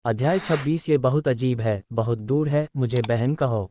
अध्याय 26। ये बहुत अजीब है, बहुत दूर है, मुझे बहन कहो।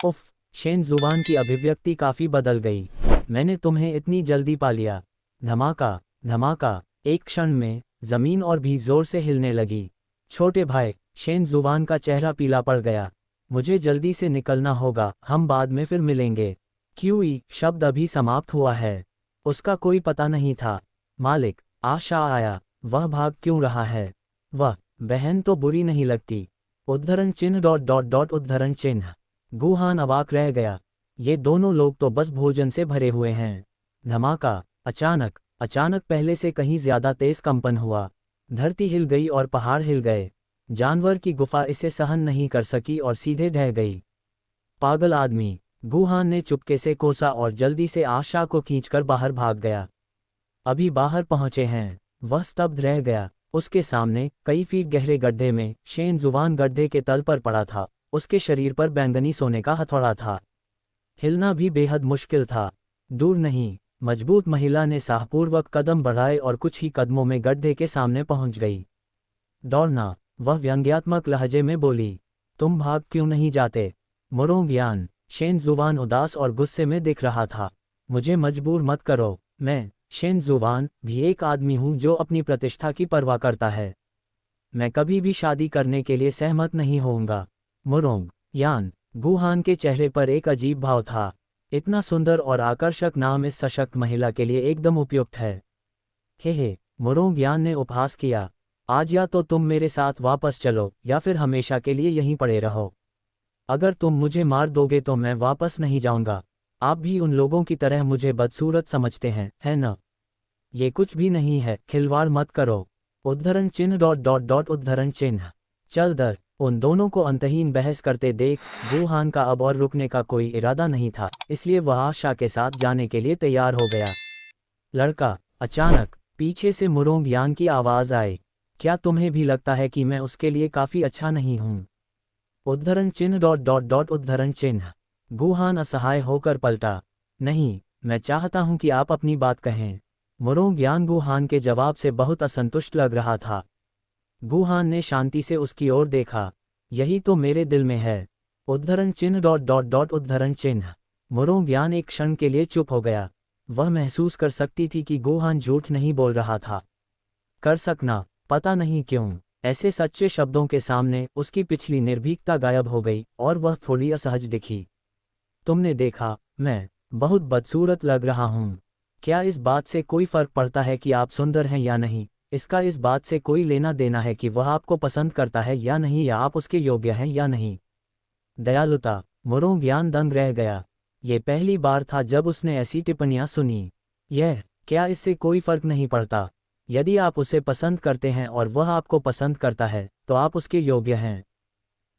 उफ। शेन जुबान की अभिव्यक्ति काफी बदल गई। मैंने तुम्हें इतनी जल्दी पा लिया। धमाका। धमाका। एक क्षण में जमीन और भी जोर से हिलने लगी। छोटे भाई, शेन जुबान का चेहरा पीला पड़ गया। मुझे जल्दी से निकलना होगा, हम बाद में फिर मिलेंगे। क्यूई शब्द अभी समाप्त हुआ है। उसका कोई पता नहीं था। मालिक, आशा आया। वह भाग क्यों रहा है? वह बहन तो बुरी नहीं लगती। उद्धरण चिन्ह डॉट डॉट डॉट उद्धरण चिन्ह। गुहान अवाक रह गया। ये दोनों लोग तो बस भोजन से भरे हुए हैं। धमाका। अचानक अचानक पहले से कहीं ज्यादा तेज कंपन हुआ। धरती हिल गई और पहाड़ हिल गए। जानवर की गुफा इसे सहन नहीं कर सकी और सीधे ढह गई। पागल आदमी, गुहान ने चुपके से कोसा और जल्दी से आशा को खींचकर बाहर भाग गया। अभी बाहर पहुंचे हैं। वह स्तब्ध रह गया। उसके सामने कई फीट गहरे गड्ढे में शेन जुबान गड्ढे के तल पर पड़ा था। उसके शरीर पर बैंगनी सोने का हथौड़ा था। हिलना भी बेहद मुश्किल था। दूर नहीं, मजबूत महिला ने साहपूर्वक कदम बढ़ाए और कुछ ही कदमों में गड्ढे के सामने पहुंच गई। दौड़ना, वह व्यंग्यात्मक लहजे में बोली। तुम भाग क्यों नहीं जाते? मुरोंगियान। शेन जुबान उदास और गुस्से में दिख रहा था। मुझे मजबूर मत करो। मैं शेन जुबान भी एक आदमी हूं जो अपनी प्रतिष्ठा की परवाह करता है। मैं कभी भी शादी करने के लिए सहमत नहीं होऊंगा। मुरोंग यान। गुहान के चेहरे पर एक अजीब भाव था। इतना सुंदर और आकर्षक नाम इस सशक्त महिला के लिए एकदम उपयुक्त है। हे, मुरोंग यान ने उपहास किया। आज या तो तुम मेरे साथ वापस चलो या फिर हमेशा के लिए यहीं पड़े रहो। अगर तुम मुझे मार दोगे तो मैं वापस नहीं जाऊंगा। आप भी उन लोगों की तरह मुझे बदसूरत समझते हैं, है न? ये कुछ भी नहीं है, खिलवाड़ मत करो। उद्धरण चिन्ह डॉट डॉट डॉट उद्धरण चिन्ह। चल दर। उन दोनों को अंतहीन बहस करते देख गुहान का अब और रुकने का कोई इरादा नहीं था, इसलिए वह आशा के साथ जाने के लिए तैयार हो गया। लड़का। अचानक पीछे से मुरोंग यान की आवाज आई। क्या तुम्हें भी लगता है कि मैं उसके लिए काफी अच्छा नहीं हूं? उद्धरण चिन्ह डॉट डॉट डॉट उद्धरण चिन्ह। गुहान असहाय होकर पलटा। नहीं, मैं चाहता हूं कि आप अपनी बात कहें। मुरोंग यान गुहान के जवाब से बहुत असंतुष्ट लग रहा था। गुहान ने शांति से उसकी ओर देखा। यही तो मेरे दिल में है। उद्धरण चिन्ह डॉट डॉट डॉट उद्धरण चिन्ह। मुरोंग यान एक क्षण के लिए चुप हो गया। वह महसूस कर सकती थी कि गुहान झूठ नहीं बोल रहा था। कर सकना, पता नहीं क्यों, ऐसे सच्चे शब्दों के सामने उसकी पिछली निर्भीकता गायब हो गई और वह थोड़ी असहज दिखी। तुमने देखा, मैं बहुत बदसूरत लग रहा हूं। क्या इस बात से कोई फर्क पड़ता है कि आप सुंदर हैं या नहीं? इसका इस बात से कोई लेना देना है कि वह आपको पसंद करता है या नहीं, या आप उसके योग्य हैं या नहीं? दयालुता। मुरोंग यान दंग रह गया। ये पहली बार था जब उसने ऐसी टिप्पणियां सुनी। क्या इससे कोई फर्क नहीं पड़ता? यदि आप उसे पसंद करते हैं और वह आपको पसंद करता है तो आप उसके योग्य हैं।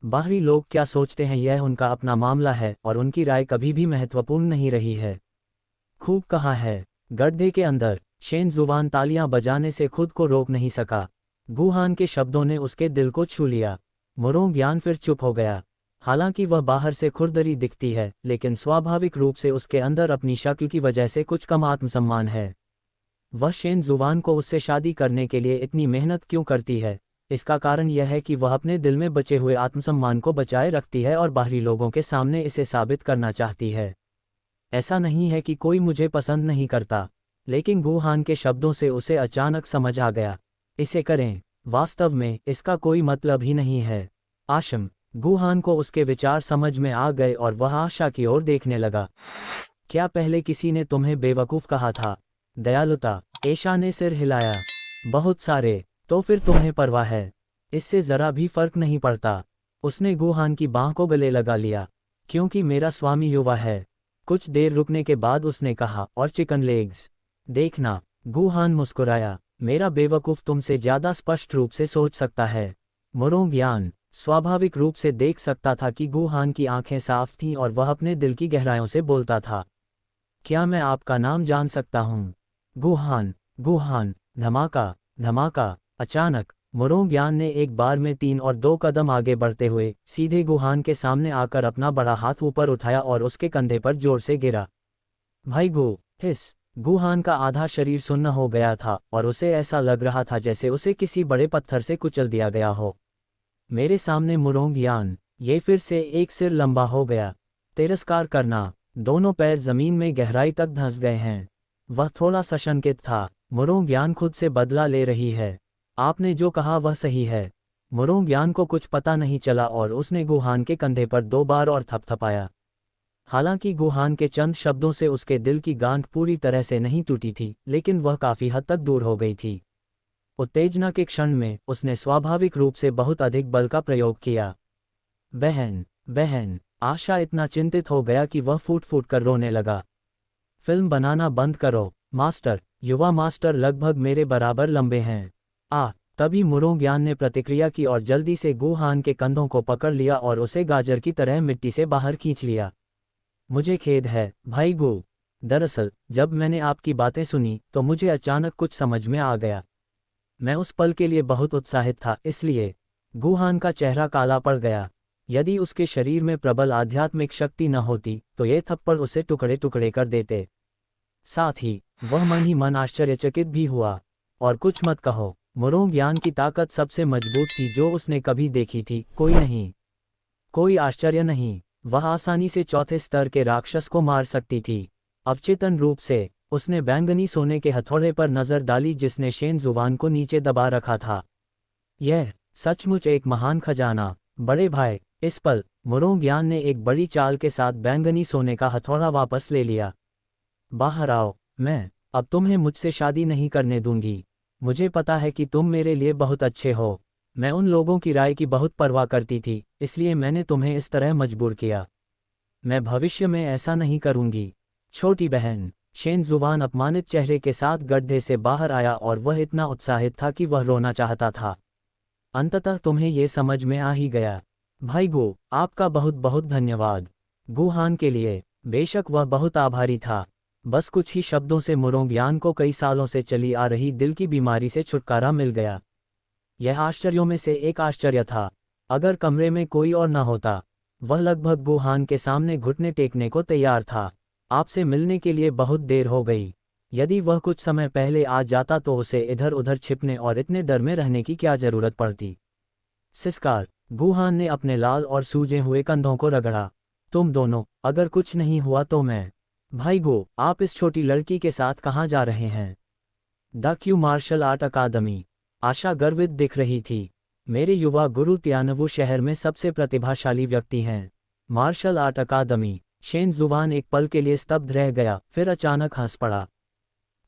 बाहरी लोग क्या सोचते हैं यह उनका अपना मामला है और उनकी राय कभी भी महत्वपूर्ण नहीं रही है। खूब कहा है। गड्ढे के अंदर शेन जुबान तालियां बजाने से खुद को रोक नहीं सका। गुहान के शब्दों ने उसके दिल को छू लिया। मुरोंग यान फिर चुप हो गया। हालांकि वह बाहर से खुरदरी दिखती है, लेकिन स्वाभाविक रूप से उसके अंदर अपनी शक्ल की वजह से कुछ कम आत्मसम्मान है। वह शेन जुबान को उससे शादी करने के लिए इतनी मेहनत क्यों करती है? इसका कारण यह है कि वह अपने दिल में बचे हुए आत्मसम्मान को बचाए रखती है और बाहरी लोगों के सामने इसे साबित करना चाहती है। ऐसा नहीं है कि कोई मुझे पसंद नहीं करता, लेकिन गुहान के शब्दों से उसे अचानक समझ आ गया। इसे करें, वास्तव में इसका कोई मतलब ही नहीं है। आशम। गुहान को उसके विचार समझ में आ गए और वह आशा की ओर देखने लगा। क्या पहले किसी ने तुम्हें बेवकूफ़ कहा था? दयालुता। एशा ने सिर हिलाया। बहुत सारे। तो फिर तुम्हें परवाह है? इससे जरा भी फर्क नहीं पड़ता। उसने गुहान की बांह को गले लगा लिया। क्योंकि मेरा स्वामी युवा है। कुछ देर रुकने के बाद उसने कहा, और चिकन लेग्स? देखना। गुहान मुस्कुराया। मेरा बेवकूफ़ तुमसे ज़्यादा स्पष्ट रूप से सोच सकता है। मुरोंग यान स्वाभाविक रूप से देख सकता था कि गुहान की आंखें साफ थीं और वह अपने दिल की गहराइयों से बोलता था। क्या मैं आपका नाम जान सकता हूँ? गुहान। गुहान। धमाका। धमाका। अचानक मुरोंग यान ने एक बार में 3 और 2 कदम आगे बढ़ते हुए सीधे गुहान के सामने आकर अपना बड़ा हाथ ऊपर उठाया और उसके कंधे पर जोर से गिरा। भाई गो। हिस। गुहान का आधा शरीर सुन्न हो गया था और उसे ऐसा लग रहा था जैसे उसे किसी बड़े पत्थर से कुचल दिया गया हो। मेरे सामने मुरोंग यान, ये फिर से एक सिर लंबा हो गया। तिरस्कार करना। दोनों पैर जमीन में गहराई तक धंस गए हैं। वह थोड़ा सशंकित था। मुरोंग यान खुद से बदला ले रही है। आपने जो कहा वह सही है। मुरोंग यान को कुछ पता नहीं चला और उसने गुहान के कंधे पर 2 बार और थपथपाया। हालांकि गुहान के चंद शब्दों से उसके दिल की गांठ पूरी तरह से नहीं टूटी थी, लेकिन वह काफी हद तक दूर हो गई थी। उत्तेजना के क्षण में उसने स्वाभाविक रूप से बहुत अधिक बल का प्रयोग किया। बहन, बहन। आशा इतना चिंतित हो गया कि वह फूट फूट कर रोने लगा। फिल्म बनाना बंद करो, मास्टर। युवा मास्टर लगभग मेरे बराबर लंबे हैं। तभी मुरोंग ने प्रतिक्रिया की और जल्दी से गुहान के कंधों को पकड़ लिया और उसे गाजर की तरह मिट्टी से बाहर खींच लिया। मुझे खेद है, भाई गु। दरअसल जब मैंने आपकी बातें सुनी तो मुझे अचानक कुछ समझ में आ गया। मैं उस पल के लिए बहुत उत्साहित था, इसलिए। गुहान का चेहरा काला पड़ गया। यदि उसके शरीर में प्रबल आध्यात्मिक शक्ति न होती तो ये थप्पड़ उसे टुकड़े टुकड़े कर देते। साथ ही वह मन ही मन आश्चर्यचकित भी हुआ। और कुछ मत कहो, मुरोंग यान की ताकत सबसे मजबूत थी जो उसने कभी देखी थी। कोई नहीं, कोई आश्चर्य नहीं, वह आसानी से चौथे स्तर के राक्षस को मार सकती थी। अवचेतन रूप से उसने बैंगनी सोने के हथौड़े पर नजर डाली जिसने शेन जुबान को नीचे दबा रखा था। यह सचमुच एक महान खजाना, बड़े भाई। इस पल मुरोंग यान ने एक बड़ी चाल के साथ बैंगनी सोने का हथौड़ा वापस ले लिया। बाहर आओ, मैं अब तुम्हें मुझसे शादी नहीं करने दूंगी। मुझे पता है कि तुम मेरे लिए बहुत अच्छे हो। मैं उन लोगों की राय की बहुत परवाह करती थी, इसलिए मैंने तुम्हें इस तरह मजबूर किया। मैं भविष्य में ऐसा नहीं करूंगी। छोटी बहन। शेन जुबान अपमानित चेहरे के साथ गड्ढे से बाहर आया और वह इतना उत्साहित था कि वह रोना चाहता था। अंततः तुम्हें ये समझ में आ ही गया। भाई गो, आपका बहुत बहुत धन्यवाद। गुहान के लिए। बेशक वह बहुत आभारी था। बस कुछ ही शब्दों से मुरोंग यान को कई सालों से चली आ रही दिल की बीमारी से छुटकारा मिल गया। यह आश्चर्यों में से एक आश्चर्य था। अगर कमरे में कोई और न होता, वह लगभग गुहान के सामने घुटने टेकने को तैयार था। आपसे मिलने के लिए बहुत देर हो गई। यदि वह कुछ समय पहले आ जाता तो उसे इधर उधर छिपने और इतने डर में रहने की क्या जरूरत पड़ती। सिसकार। गुहान ने अपने लाल और सूजे हुए कंधों को रगड़ा। तुम दोनों, अगर कुछ नहीं हुआ तो मैं। भाई गो, आप इस छोटी लड़की के साथ कहाँ जा रहे हैं? द क्यू मार्शल आर्ट अकादमी। आशा गर्वित दिख रही थी। मेरे युवा गुरु तियानवु शहर में सबसे प्रतिभाशाली व्यक्ति हैं। मार्शल आर्ट अकादमी। शेन जुबान एक पल के लिए स्तब्ध रह गया, फिर अचानक हंस पड़ा।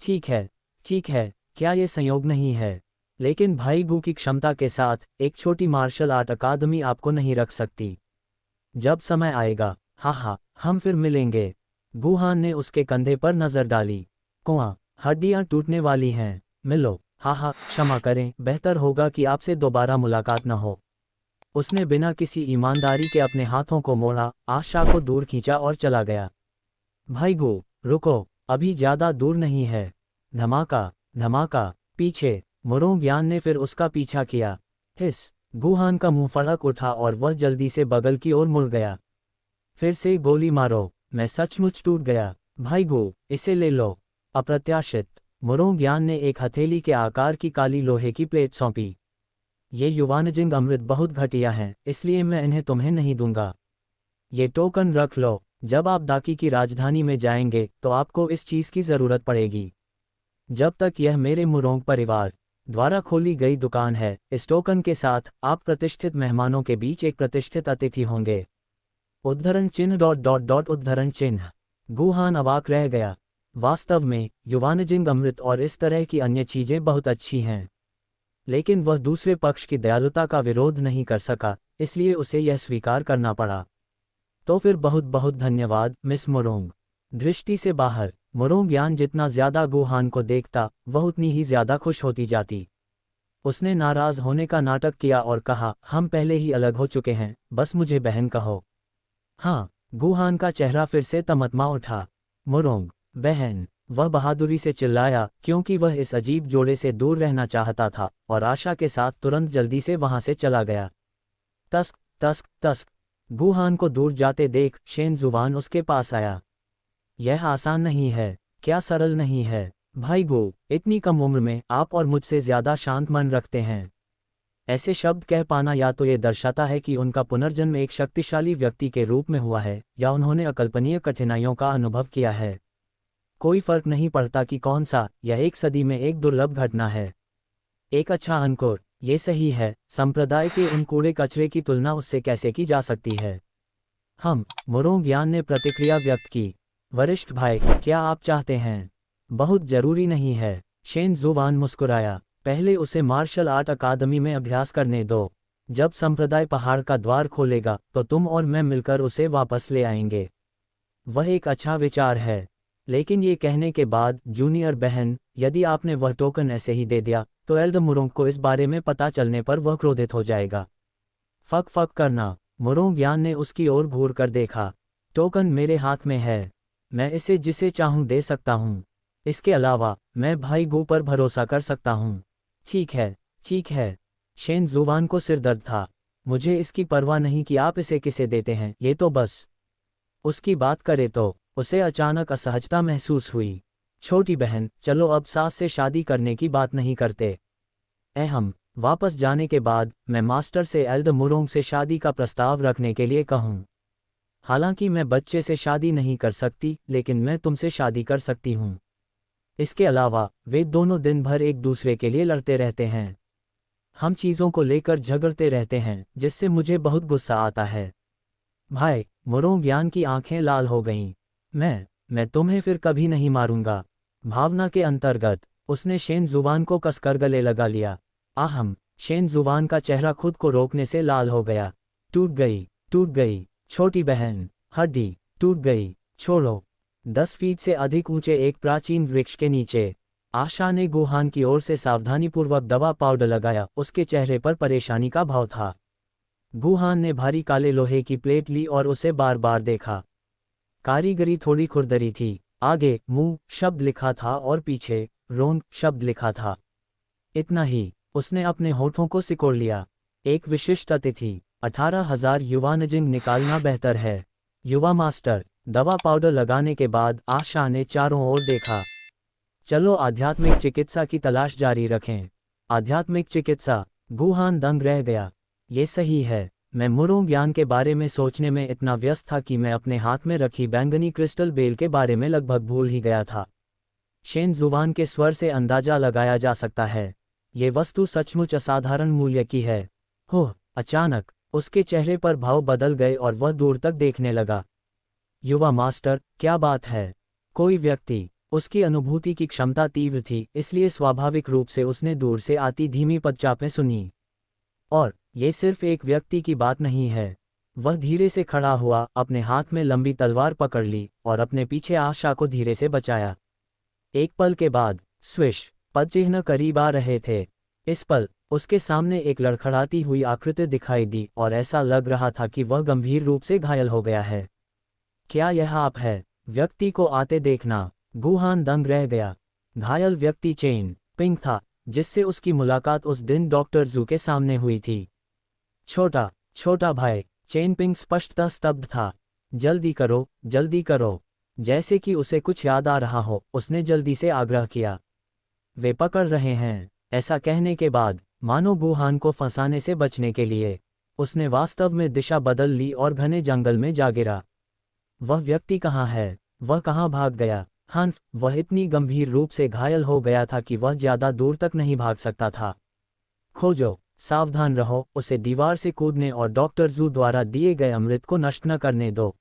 ठीक है, ठीक है, क्या ये संयोग नहीं है? लेकिन भाई गु की क्षमता के साथ एक छोटी मार्शल आर्ट अकादमी आपको नहीं रख सकती। जब समय आएगा, हाँ, हम फिर मिलेंगे। गुहान ने उसके कंधे पर नजर डाली। कुआं, हड्डियां टूटने वाली हैं। मिलो। हाँ, क्षमा करें, बेहतर होगा कि आपसे दोबारा मुलाकात न हो। उसने बिना किसी ईमानदारी के अपने हाथों को मोड़ा, आशा को दूर खींचा और चला गया। भाई गो, रुको, अभी ज्यादा दूर नहीं है। धमाका, धमाका। पीछे। मुरोंग यान ने फिर उसका पीछा किया। हिस। गुहान का मुंह फड़क उठा और वह जल्दी से बगल की ओर मुड़ गया। फिर से गोली मारो। मैं सचमुच टूट गया। भाई गो, इसे ले लो। अप्रत्याशित। मुरोंग यान ने एक हथेली के आकार की काली लोहे की प्लेट सौंपी। ये युवानजिंग अमृत बहुत घटिया हैं, इसलिए मैं इन्हें तुम्हें नहीं दूंगा। ये टोकन रख लो। जब आप दाकी की राजधानी में जाएंगे तो आपको इस चीज की जरूरत पड़ेगी। जब तक यह मेरे मुरोंग परिवार द्वारा खोली गई दुकान है, इस टोकन के साथ आप प्रतिष्ठित मेहमानों के बीच एक प्रतिष्ठित अतिथि होंगे। उद्धरण चिन्ह ... उद्धरण चिन्ह। गुहान अवाक रह गया। वास्तव में युवानजिंग अमृत और इस तरह की अन्य चीजें बहुत अच्छी हैं, लेकिन वह दूसरे पक्ष की दयालुता का विरोध नहीं कर सका, इसलिए उसे यह स्वीकार करना पड़ा। तो फिर बहुत बहुत धन्यवाद, मिस मुरोंग। दृष्टि से बाहर। मुरोंग यान जितना ज्यादा गुहान को देखता, वह उतनी ही ज्यादा खुश होती जाती। उसने नाराज होने का नाटक किया और कहा, हम पहले ही अलग हो चुके हैं, बस मुझे बहन कहो। हाँ। गुहान का चेहरा फिर से तमतमा उठा। मुरोंग, बहन। वह बहादुरी से चिल्लाया, क्योंकि वह इस अजीब जोड़े से दूर रहना चाहता था, और आशा के साथ तुरंत जल्दी से वहां से चला गया। तस्क, तस्क, तस्क। गुहान को दूर जाते देख शेन जुबान उसके पास आया। यह आसान नहीं है, क्या सरल नहीं है? भाई गो, इतनी कम उम्र में आप और मुझसे ज्यादा शांत मन रखते हैं। ऐसे शब्द कह पाना या तो ये दर्शाता है कि उनका पुनर्जन्म एक शक्तिशाली व्यक्ति के रूप में हुआ है या उन्होंने अकल्पनीय कठिनाइयों का अनुभव किया है। कोई फर्क नहीं पड़ता कि कौन सा, यह एक सदी में एक दुर्लभ घटना है। एक अच्छा अंकुर, ये सही है, संप्रदाय के उन कूड़े कचरे की तुलना उससे कैसे की जा सकती है। मुरोंग-यान ने प्रतिक्रिया व्यक्त की। वरिष्ठ भाई, क्या आप चाहते हैं? बहुत जरूरी नहीं है। शेन ज़ुवान मुस्कुराया। पहले उसे मार्शल आर्ट अकादमी में अभ्यास करने दो। जब संप्रदाय पहाड़ का द्वार खोलेगा तो तुम और मैं मिलकर उसे वापस ले आएंगे। वह एक अच्छा विचार है। लेकिन ये कहने के बाद, जूनियर बहन, यदि आपने वह टोकन ऐसे ही दे दिया तो एल्डर मुरोंग को इस बारे में पता चलने पर वह क्रोधित हो जाएगा। फक फक करना। मुरोंग-यान ने उसकी ओर घूर कर देखा। टोकन मेरे हाथ में है। मैं इसे जिसे चाहूं दे सकता हूं। इसके अलावा मैं भाई गू पर भरोसा कर सकता हूं। ठीक है, ठीक है। शेन ज़ुवान को सिरदर्द था। मुझे इसकी परवाह नहीं कि आप इसे किसे देते हैं, ये तो बस। उसकी बात करे तो उसे अचानक असहजता महसूस हुई। छोटी बहन, चलो अब सास से शादी करने की बात नहीं करते। वापस जाने के बाद मैं मास्टर से एल्डर मुरोंग से शादी का प्रस्ताव रखने के लिए कहूँ। हालांकि मैं बच्चे से शादी नहीं कर सकती, लेकिन मैं तुमसे शादी कर सकती हूँ। इसके अलावा वे दोनों दिन भर एक दूसरे के लिए लड़ते रहते हैं। हम चीज़ों को लेकर झगड़ते रहते हैं, जिससे मुझे बहुत गुस्सा आता है। भाई, मुरोंग-यान की आंखें लाल हो गईं। मैं तुम्हें फिर कभी नहीं मारूंगा। भावना के अंतर्गत उसने शेन ज़ुवान को कसकर गले लगा लिया। शेन ज़ुवान का चेहरा खुद को रोकने से लाल हो गया। टूट गई, छोटी बहन, हड्डी, टूट गई, छोड़ो। 10 फीट से अधिक ऊंचे एक प्राचीन वृक्ष के नीचे आशा ने गुहान की ओर से सावधानीपूर्वक दवा पाउडर लगाया। उसके चेहरे पर परेशानी का भाव था। गुहान ने भारी काले लोहे की प्लेट ली और उसे बार बार देखा। कारीगरी थोड़ी खुरदरी थी। आगे मुंह शब्द लिखा था और पीछे रोंग शब्द लिखा था। इतना ही। उसने अपने होठों को सिकोड़ लिया। एक विशिष्ट अतिथि। 18,000 युवानजिंग निकालना बेहतर है। युवा मास्टर। दवा पाउडर लगाने के बाद आशा ने चारों ओर देखा। चलो आध्यात्मिक चिकित्सा की तलाश जारी रखें। आध्यात्मिक चिकित्सा। गुहान दंग रह गया। ये सही है। मैं मुरोंग-यान के बारे में सोचने में इतना व्यस्त था कि मैं अपने हाथ में रखी बैंगनी क्रिस्टल बेल के बारे में लगभग भूल ही गया था। शेन ज़ुवान के स्वर से अंदाजा लगाया जा सकता है। ये वस्तु सचमुच असाधारण मूल्य की है। अचानक उसके चेहरे पर भाव बदल गए और वह दूर तक देखने लगा। युवा मास्टर, क्या बात है? कोई व्यक्ति। उसकी अनुभूति की क्षमता तीव्र थी, इसलिए स्वाभाविक रूप से उसने दूर से आती धीमी पदचापें सुनी। और ये सिर्फ एक व्यक्ति की बात नहीं है। वह धीरे से खड़ा हुआ, अपने हाथ में लंबी तलवार पकड़ ली और अपने पीछे आशा को धीरे से बचाया। एक पल के बाद स्विश, पदचिह्न करीब आ रहे थे। इस पल उसके सामने एक लड़खड़ाती हुई आकृति दिखाई दी और ऐसा लग रहा था कि वह गंभीर रूप से घायल हो गया है। क्या यह आप है? व्यक्ति को आते देखना। गुहान दंग रह गया। घायल व्यक्ति चेन पिंग था, जिससे उसकी मुलाकात उस दिन डॉक्टर जू के सामने हुई थी। छोटा भाई। चेन पिंग स्पष्टतः स्तब्ध था। जल्दी करो। जैसे कि उसे कुछ याद आ रहा हो, उसने जल्दी से आग्रह किया। वे पकड़ रहे हैं। ऐसा कहने के बाद, मानो गुहान को फंसाने से बचने के लिए, उसने वास्तव में दिशा बदल ली और घने जंगल में जा गिरा। वह व्यक्ति कहाँ है? वह कहाँ भाग गया? वह इतनी गंभीर रूप से घायल हो गया था कि वह ज्यादा दूर तक नहीं भाग सकता था। खोजो, सावधान रहो, उसे दीवार से कूदने और डॉक्टर जू द्वारा दिए गए अमृत को नष्ट न करने दो।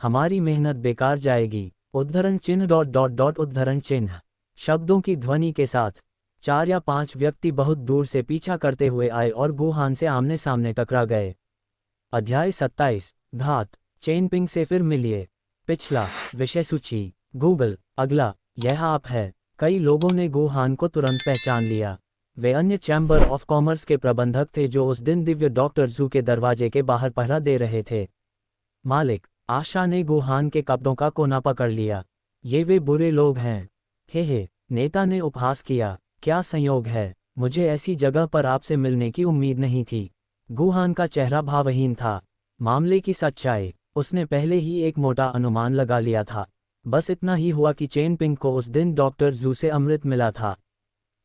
हमारी मेहनत बेकार जाएगी। उद्धरण चिन्ह। शब्दों की ध्वनि के साथ 4 या 5 व्यक्ति बहुत दूर से पीछा करते हुए आए और गुहान से आमने सामने टकरा गए। अध्याय 27। घात। चेन पिंग से फिर मिलिए। पिछला विषय सूची। गूगल। अगला। यह आप है। कई लोगों ने गुहान को तुरंत पहचान लिया। वे अन्य चैम्बर ऑफ कॉमर्स के प्रबंधक थे जो उस दिन दिव्य डॉक्टर जू के दरवाजे के बाहर पहरा दे रहे थे। मालिक। आशा ने गुहान के कपड़ों का कोना पकड़ लिया। ये वे बुरे लोग हैं। हे। नेता ने उपहास किया। क्या संयोग है, मुझे ऐसी जगह पर आपसे मिलने की उम्मीद नहीं थी। गुहान का चेहरा भावहीन था। मामले की सच्चाई उसने पहले ही एक मोटा अनुमान लगा लिया था। बस इतना ही हुआ कि चेन पिंग को उस दिन डॉक्टर जू से अमृत मिला था।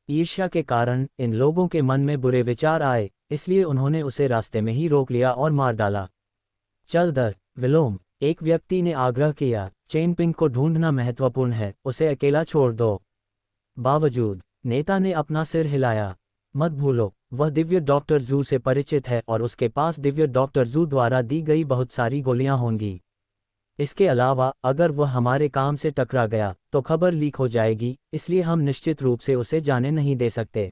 ईर्ष्या के कारण इन लोगों के मन में बुरे विचार आए, इसलिए उन्होंने उसे रास्ते में ही रोक लिया और मार डाला। चल दर विलोम, एक व्यक्ति ने आग्रह किया, चेनपिंग को ढूंढना महत्वपूर्ण है, उसे अकेला छोड़ दो। बावजूद, नेता ने अपना सिर हिलाया। मत भूलो, वह दिव्य डॉक्टर जू से परिचित है और उसके पास दिव्य डॉक्टर जू द्वारा दी गई बहुत सारी गोलियां होंगी। इसके अलावा अगर वह हमारे काम से टकरा गया तो खबर लीक हो जाएगी, इसलिए हम निश्चित रूप से उसे जाने नहीं दे सकते।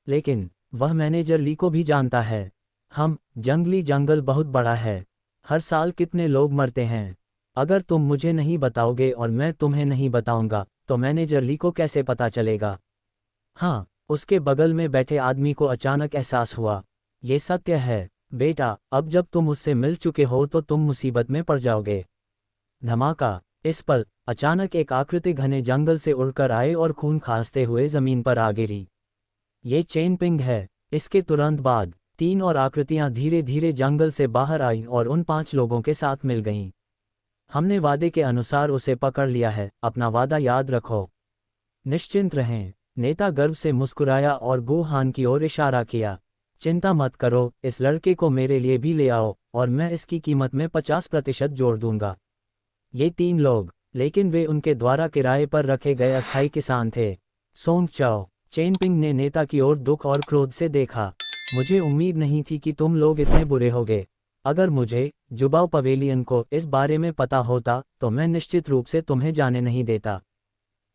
लेकिन वह मैनेजर ली को भी जानता है। जंगली जंगल बहुत बड़ा है, हर साल कितने लोग मरते हैं। अगर तुम मुझे नहीं बताओगे और मैं तुम्हें नहीं बताऊंगा तो मैनेजर ली को कैसे पता चलेगा? हाँ, उसके बगल में बैठे आदमी को अचानक एहसास हुआ, ये सत्य है बेटा, अब जब तुम उससे मिल चुके हो तो तुम मुसीबत में पड़ जाओगे। धमाका, इस पल अचानक एक आकृति घने जंगल से उड़कर आए और खून खांसते हुए जमीन पर आ गिरी। ये चेनपिंग है। इसके तुरंत बाद 3 और आकृतियां धीरे धीरे जंगल से बाहर आईं और उन 5 लोगों के साथ मिल गईं। हमने वादे के अनुसार उसे पकड़ लिया है, अपना वादा याद रखो। निश्चिंत रहें, नेता गर्व से मुस्कुराया और गो हान की ओर इशारा किया। चिंता मत करो, इस लड़के को मेरे लिए भी ले आओ और मैं इसकी कीमत में 50% जोड़ दूंगा। ये 3 लोग, लेकिन वे उनके द्वारा किराए पर रखे गए अस्थायी किसान थे। सोंग चाओ, चेनपिंग ने नेता की ओर दुख और क्रोध से देखा। मुझे उम्मीद नहीं थी कि तुम लोग इतने बुरे होगे। अगर मुझे, जुबाओ पवेलियन को इस बारे में पता होता तो मैं निश्चित रूप से तुम्हें जाने नहीं देता।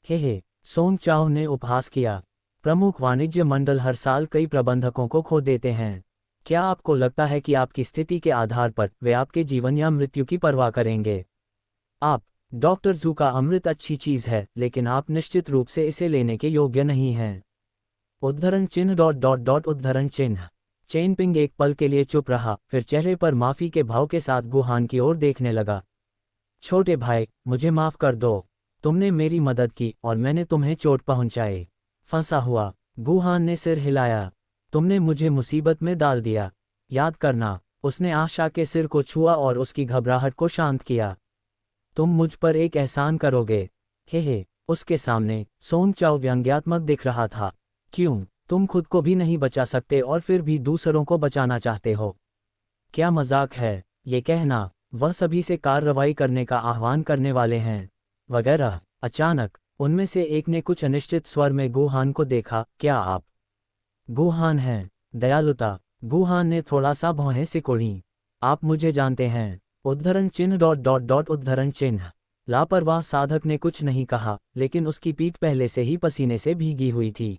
हे, सोंग चाओ ने उपहास किया। प्रमुख वाणिज्य मंडल हर साल कई प्रबंधकों को खो देते हैं। क्या आपको लगता है कि आपकी स्थिति के आधार पर वे आपके जीवन या मृत्यु की परवाह करेंगे? डॉक्टर जू का अमृत अच्छी चीज है, लेकिन आप निश्चित रूप से इसे लेने के योग्य नहीं हैं। उद्धरण चिन्ह उद्धरण चिन्ह। चेनपिंग एक पल के लिए चुप रहा, फिर चेहरे पर माफी के भाव के साथ गुहान की ओर देखने लगा। छोटे भाई, मुझे माफ कर दो। तुमने मेरी मदद की और मैंने तुम्हें चोट पहुंचाई। फंसा हुआ, गुहान ने सिर हिलाया। तुमने मुझे मुसीबत में डाल दिया। याद करना। उसने आशा के सिर को छुआ और उसकी घबराहट को शांत किया। तुम मुझ पर एक एहसान करोगे? हे, उसके सामने सोंग चाओ व्यंग्यात्मक दिख रहा था। क्यों, तुम खुद को भी नहीं बचा सकते और फिर भी दूसरों को बचाना चाहते हो? क्या मजाक है ये कहना, वह सभी से कार्रवाई करने का आह्वान करने वाले हैं वगैरह। अचानक उनमें से एक ने कुछ अनिश्चित स्वर में गुहान को देखा। क्या आप गुहान हैं? दयालुता, गुहान ने थोड़ा सा भौहें सिकोड़ी। आप मुझे जानते हैं? उद्धरण चिन्ह उद्धरण चिन्ह। लापरवाह साधक ने कुछ नहीं कहा, लेकिन उसकी पीठ पहले से ही पसीने से भीगी हुई थी।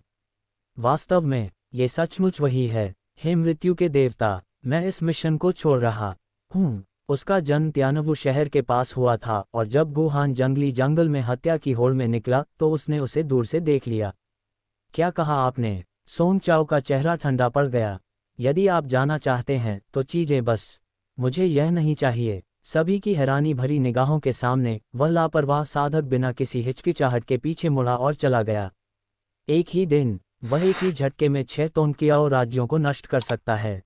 वास्तव में ये सचमुच वही है। हे मृत्यु के देवता, मैं इस मिशन को छोड़ रहा हूँ। उसका जन्म त्यानवु शहर के पास हुआ था और जब गुहान जंगली जंगल में हत्या की होड़ में निकला तो उसने उसे दूर से देख लिया। क्या कहा आपने? सोंग चाओ का चेहरा ठंडा पड़ गया। यदि आप जाना चाहते हैं तो चीजें बस। मुझे यह नहीं चाहिए। सभी की हैरानी भरी निगाहों के सामने वह लापरवाह साधक बिना किसी हिचकिचाहट के पीछे मुड़ा और चला गया। एक ही दिन वह एक ही झटके में 6 तोंगकियाओ राज्यों को नष्ट कर सकता है।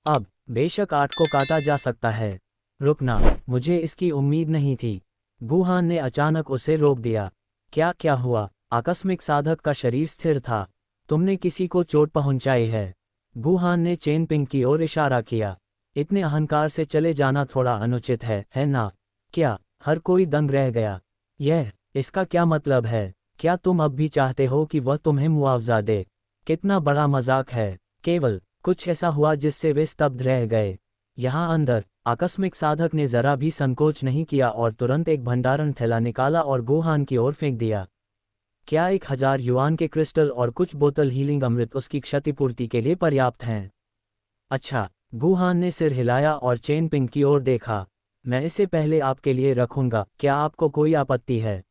अब बेशक 8 को काटा जा सकता है। रुकना, मुझे इसकी उम्मीद नहीं थी। गुहान ने अचानक उसे रोक दिया। क्या हुआ? आकस्मिक साधक का शरीर स्थिर था। तुमने किसी को चोट पहुंचाई है? गुहान ने चेनपिंग की ओर इशारा किया। इतने अहंकार से चले जाना थोड़ा अनुचित है ना? क्या? हर कोई दंग रह गया। इसका क्या मतलब है? क्या तुम अब भी चाहते हो कि वह तुम्हें मुआवजा दे? कितना बड़ा मजाक है। केवल कुछ ऐसा हुआ जिससे वे स्तब्ध रह गए। यहाँ अंदर आकस्मिक साधक ने जरा भी संकोच नहीं किया और तुरंत एक भंडारण थैला निकाला और गुहान की ओर फेंक दिया। क्या 1000 युआन के क्रिस्टल और कुछ बोतल हीलिंग अमृत उसकी क्षतिपूर्ति के लिए पर्याप्त हैं? अच्छा, गुहान ने सिर हिलाया और चेनपिंग की ओर देखा। मैं इसे पहले आपके लिए रखूंगा, क्या आपको कोई आपत्ति है?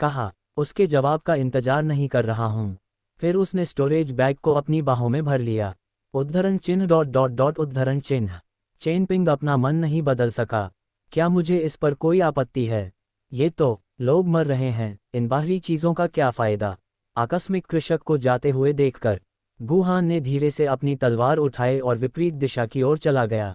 कहा। उसके जवाब का इंतजार नहीं कर रहा हूं। फिर उसने स्टोरेज बैग को अपनी बाहों में भर लिया। उद्धरण चिन्ह उद्धरण चिन्ह। चेनपिंग अपना मन नहीं बदल सका। क्या मुझे इस पर कोई आपत्ति है? ये तो लोग मर रहे हैं, इन बाहरी चीजों का क्या फायदा? आकस्मिक कृषक को जाते हुए देखकर गुहान ने धीरे से अपनी तलवार उठाए और विपरीत दिशा की ओर चला गया।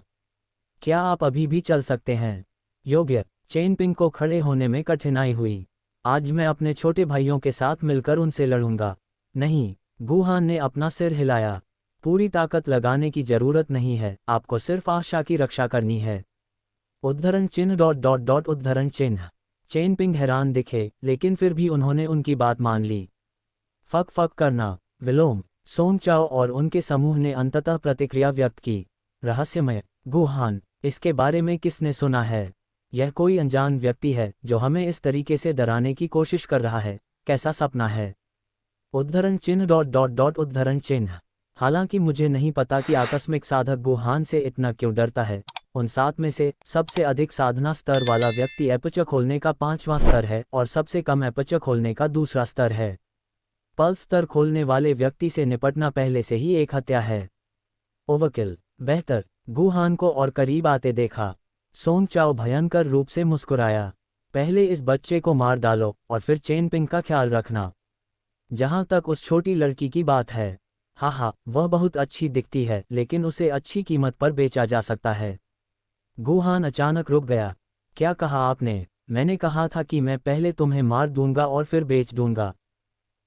क्या आप अभी भी चल सकते हैं? योग्य। चेनपिंग को खड़े होने में कठिनाई हुई। आज मैं अपने छोटे भाइयों के साथ मिलकर उनसे लड़ूंगा। नहीं, गुहान ने अपना सिर हिलाया। पूरी ताकत लगाने की जरूरत नहीं है, आपको सिर्फ आशा की रक्षा करनी है। उद्धरण चिन्ह डॉट डॉट डॉट उद्धरण चिन्ह। चेन पिंग हैरान दिखे, लेकिन फिर भी उन्होंने उनकी बात मान ली। फक फक करना। विलोम। सोंग चाओ और उनके समूह ने अंततः प्रतिक्रिया व्यक्त की। रहस्यमय। गुहान, इसके बारे में किसने सुना है? यह कोई अनजान व्यक्ति है जो हमें इस तरीके से डराने की कोशिश कर रहा है। कैसा सपना है? उद्धरण चिन्ह डॉट डॉट डॉट उद्धरण चिन्ह। हालांकि मुझे नहीं पता कि आकस्मिक साधक गुहान से इतना क्यों डरता है। उन 7 में से सबसे अधिक साधना स्तर वाला व्यक्ति एपर्चर खोलने का 5वां स्तर है और सबसे कम एपर्चर खोलने का 2रा स्तर है। पल्स स्तर खोलने वाले व्यक्ति से निपटना पहले से ही एक हत्या है। ओवरकिल। बेहतर। गुहान को और करीब आते देखा। सोंग चाओ भयंकर रूप से मुस्कुराया। पहले इस बच्चे को मार डालो और फिर चेन पिंग का ख्याल रखना। जहां तक उस छोटी लड़की की बात है, हाँ, वह बहुत अच्छी दिखती है, लेकिन उसे अच्छी कीमत पर बेचा जा सकता है। गुहान अचानक रुक गया। क्या कहा आपने? मैंने कहा था कि मैं पहले तुम्हें मार दूंगा और फिर बेच दूंगा।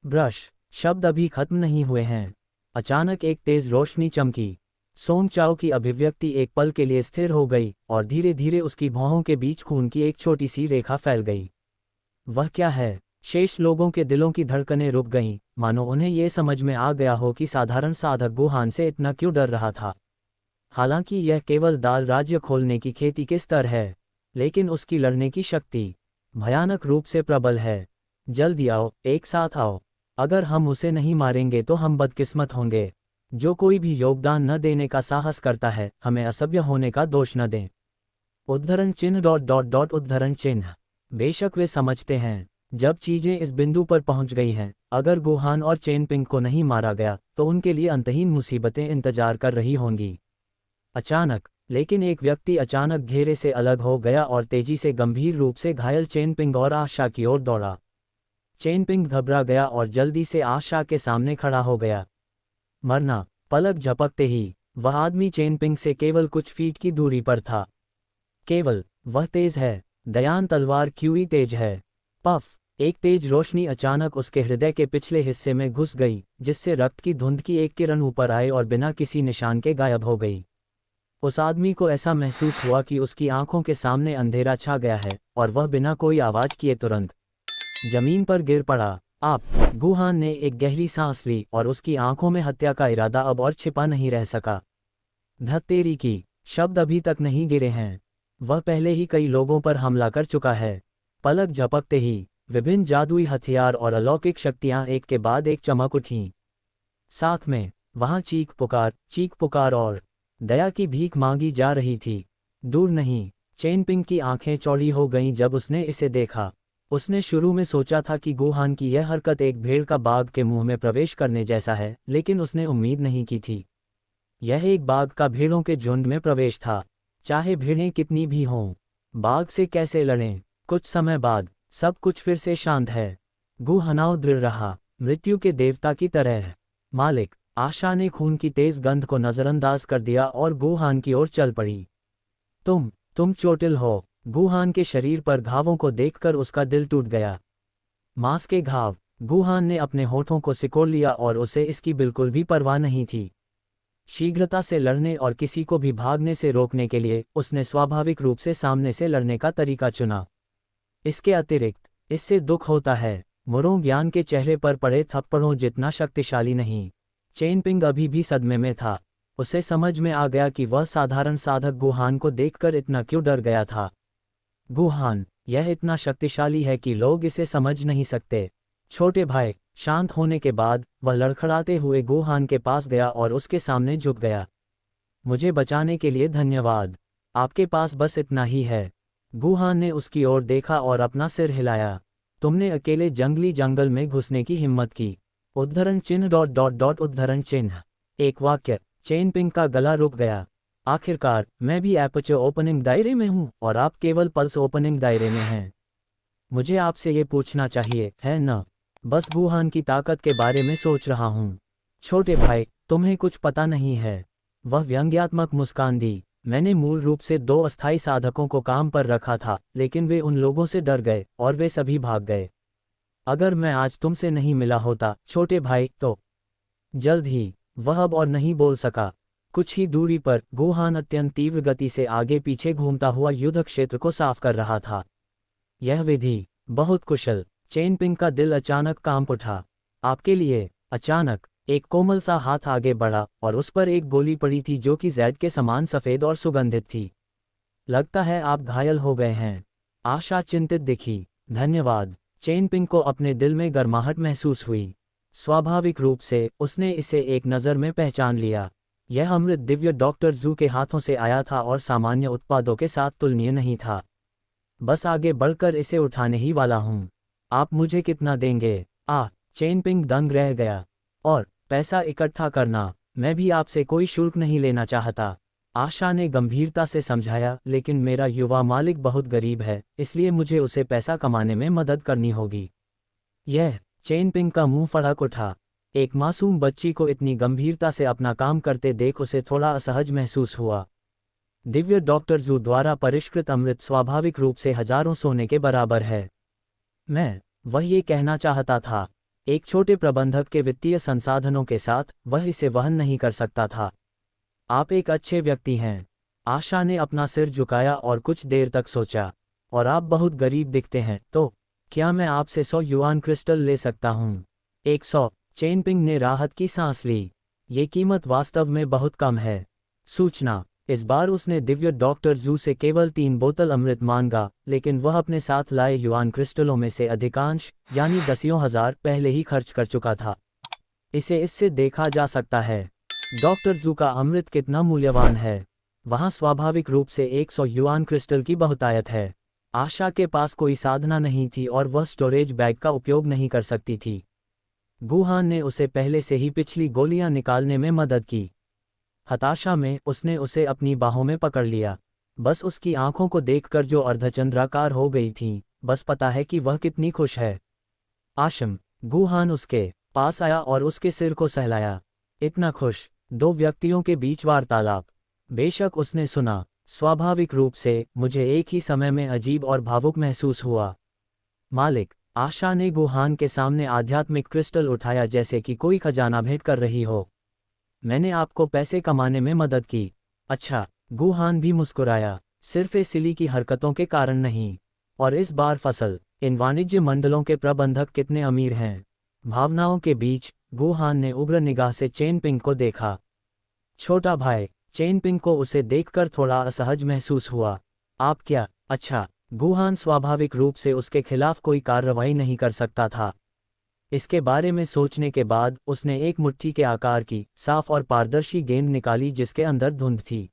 ब्रश। शब्द अभी खत्म नहीं हुए हैं। अचानक एक तेज रोशनी चमकी। सोंग चाओ की अभिव्यक्ति एक पल के लिए स्थिर हो गई और धीरे धीरे उसकी भौहों के बीच खून की एक छोटी सी रेखा फैल गई। वह क्या है? शेष लोगों के दिलों की धड़कनें रुक गईं, मानो उन्हें यह समझ में आ गया हो कि साधारण साधक गुहान से इतना क्यों डर रहा था। हालांकि यह केवल दाल राज्य खोलने की खेती के स्तर है, लेकिन उसकी लड़ने की शक्ति भयानक रूप से प्रबल है। जल्दी आओ, एक साथ आओ। अगर हम उसे नहीं मारेंगे तो हम बदकिस्मत होंगे। जो कोई भी योगदान न देने का साहस करता है, हमें असभ्य होने का दोष न दें। उद्धरण चिन्ह डॉट डॉट डॉट उद्धरण चिन्ह। बेशक वे समझते हैं, जब चीजें इस बिंदु पर पहुंच गई हैं, अगर गुहान और चेन पिंग को नहीं मारा गया तो उनके लिए अंतहीन मुसीबतें इंतजार कर रही होंगी। अचानक, लेकिन एक व्यक्ति अचानक घेरे से अलग हो गया और तेजी से गंभीर रूप से घायल चेन पिंग और आशा की ओर दौड़ा। चेन पिंग घबरा गया और जल्दी से आशा के सामने खड़ा हो गया। मरना। पलक झपकते ही वह आदमी चेन पिंग से केवल कुछ फीट की दूरी पर था। केवल वह तेज है। दयान तलवार क्यों ही तेज है। पफ। एक तेज रोशनी अचानक उसके हृदय के पिछले हिस्से में घुस गई, जिससे रक्त की धुंध की एक किरण ऊपर आए और बिना किसी निशान के गायब हो गई। उस आदमी को ऐसा महसूस हुआ कि उसकी आंखों के सामने अंधेरा छा गया है और वह बिना कोई आवाज किए तुरंत जमीन पर गिर पड़ा। आप। गुहान ने एक गहरी सांस ली और उसकी आंखों में हत्या का इरादा अब और छिपा नहीं रह सका। धत्तेरी की। शब्द अभी तक नहीं गिरे हैं। वह पहले ही कई लोगों पर हमला कर चुका है। पलक झपकते ही विभिन्न जादुई हथियार और अलौकिक शक्तियां एक के बाद एक चमक उठीं। साथ में वहां चीख पुकार और दया की भीख मांगी जा रही थी। दूर नहीं। चेन पिंग की आंखें चौड़ी हो गईं जब उसने इसे देखा। उसने शुरू में सोचा था कि गुहान की यह हरकत एक भेड़ का बाघ के मुंह में प्रवेश करने जैसा है, लेकिन उसने उम्मीद नहीं की थी। यह एक बाघ का भेड़ों के झुंड में प्रवेश था। चाहे भेड़ें कितनी भी हों, बाघ से कैसे लड़ें। कुछ समय बाद सब कुछ फिर से शांत है। गुहानाव दृढ़ रहा, मृत्यु के देवता की तरह। मालिक। आशा ने खून की तेज गंध को नजरअंदाज कर दिया और गुहान की ओर चल पड़ी। तुम चोटिल हो। गुहान के शरीर पर घावों को देखकर उसका दिल टूट गया। मांस के घाव। गुहान ने अपने होठों को सिकोड़ लिया और उसे इसकी बिल्कुल भी परवाह नहीं थी। शीघ्रता से लड़ने और किसी को भी भागने से रोकने के लिए उसने स्वाभाविक रूप से सामने से लड़ने का तरीका चुना। इसके अतिरिक्त इससे दुख होता है, मुरों ज्ञान के चेहरे पर पड़े थप्पड़ों जितना शक्तिशाली नहीं। चेन पिंग अभी भी सदमे में था। उसे समझ में आ गया कि वह साधारण साधक गुहान को देखकर इतना क्यों डर गया था। गुहान, यह इतना शक्तिशाली है कि लोग इसे समझ नहीं सकते। छोटे भाई। शांत होने के बाद वह लड़खड़ाते हुए गुहान के पास गया और उसके सामने झुक गया। मुझे बचाने के लिए धन्यवाद। आपके पास बस इतना ही है। गुहान ने उसकी ओर देखा और अपना सिर हिलाया। तुमने अकेले जंगली जंगल में घुसने की हिम्मत की। उद्धरण चिन्ह डॉट डॉट डॉट उद्धरण चिन्ह। एक वाक्य। चेन पिंग का गला रुक गया। आखिरकार, मैं भी एपर्चर ओपनिंग दायरे में हूं और आप केवल पल्स ओपनिंग दायरे में हैं। मुझे आपसे ये पूछना चाहिए, है न? बस गुहान की ताकत के बारे में सोच रहा हूं। छोटे भाई, तुम्हें कुछ पता नहीं है। वह व्यंग्यात्मक मुस्कान दी। मैंने मूल रूप से 2 अस्थायी साधकों को काम पर रखा था, लेकिन वे उन लोगों से डर गए और वे सभी भाग गए। अगर मैं आज तुमसे नहीं मिला होता छोटे भाई, तो जल्द ही वह अब और नहीं बोल सका। कुछ ही दूरी पर गुहान अत्यंत तीव्र गति से आगे पीछे घूमता हुआ युद्ध क्षेत्र को साफ कर रहा था। यह विधि बहुत कुशल। चेनपिंग का दिल अचानक कांप उठा। आपके लिए। अचानक एक कोमल सा हाथ आगे बढ़ा और उस पर एक गोली पड़ी थी जो कि जैड के समान सफ़ेद और सुगंधित थी। लगता है आप घायल हो गए हैं। आशा चिंतित दिखी। धन्यवाद। चेनपिंग को अपने दिल में गर्माहट महसूस हुई। स्वाभाविक रूप से उसने इसे एक नज़र में पहचान लिया। यह अमृत दिव्य डॉक्टर जू के हाथों से आया था और सामान्य उत्पादों के साथ तुलनीय नहीं था। बस आगे बढ़कर इसे उठाने ही वाला हूँ। आप मुझे कितना देंगे? चेनपिंग दंग रह गया। और पैसा इकट्ठा करना। मैं भी आपसे कोई शुल्क नहीं लेना चाहता। आशा ने गंभीरता से समझाया, लेकिन मेरा युवा मालिक बहुत गरीब है, इसलिए मुझे उसे पैसा कमाने में मदद करनी होगी। यह चेनपिंग का मुंह फड़क उठा। एक मासूम बच्ची को इतनी गंभीरता से अपना काम करते देख उसे थोड़ा असहज महसूस हुआ। दिव्य डॉक्टर जू द्वारा परिष्कृत अमृत स्वाभाविक रूप से हजारों सोने के बराबर है। वह ये कहना चाहता था। एक छोटे प्रबंधक के वित्तीय संसाधनों के साथ वह इसे वहन नहीं कर सकता था। आप एक अच्छे व्यक्ति हैं। आशा ने अपना सिर झुकाया और कुछ देर तक सोचा। और आप बहुत गरीब दिखते हैं, तो क्या मैं आपसे 100 युआन क्रिस्टल ले सकता हूँ? 100। चेनपिंग ने राहत की सांस ली। ये कीमत वास्तव में बहुत कम है। सूचना। इस बार उसने दिव्य डॉक्टर जू से केवल 3 बोतल अमृत मांगा, लेकिन वह अपने साथ लाए युआन क्रिस्टलों में से अधिकांश, यानी दसियों हजार, पहले ही खर्च कर चुका था। इसे इससे देखा जा सकता है डॉक्टर जू का अमृत कितना मूल्यवान है। वहाँ स्वाभाविक रूप से 100 युआन क्रिस्टल की बहुतायत है। आशा के पास कोई साधना नहीं थी और वह स्टोरेज बैग का उपयोग नहीं कर सकती थी। गुहान ने उसे पहले से ही पिछली गोलियां निकालने में मदद की। हताशा में उसने उसे अपनी बाहों में पकड़ लिया। बस उसकी आंखों को देखकर जो अर्धचंद्राकार हो गई थीं, बस पता है कि वह कितनी खुश है। आशम। गुहान उसके पास आया और उसके सिर को सहलाया। इतना खुश। 2 व्यक्तियों के बीच वार्तालाप। बेशक उसने सुना। स्वाभाविक रूप से मुझे एक ही समय में अजीब और भावुक महसूस हुआ। मालिक। आशा ने गुहान के सामने आध्यात्मिक क्रिस्टल उठाया जैसे कि कोई खजाना भेंट कर रही हो। मैंने आपको पैसे कमाने में मदद की। अच्छा। गुहान भी मुस्कुराया। सिर्फ सिली की हरकतों के कारण नहीं। और इस बार फसल। इन वाणिज्य मंडलों के प्रबंधक कितने अमीर हैं। भावनाओं के बीच गुहान ने उग्र निगाह से चेनपिंग को देखा। छोटा भाई। चेनपिंग को उसे देखकर थोड़ा असहज महसूस हुआ। आप क्या? अच्छा। गुहान स्वाभाविक रूप से उसके खिलाफ कोई कार्रवाई नहीं कर सकता था। इसके बारे में सोचने के बाद उसने एक मुट्ठी के आकार की साफ और पारदर्शी गेंद निकाली जिसके अंदर धुंध थी।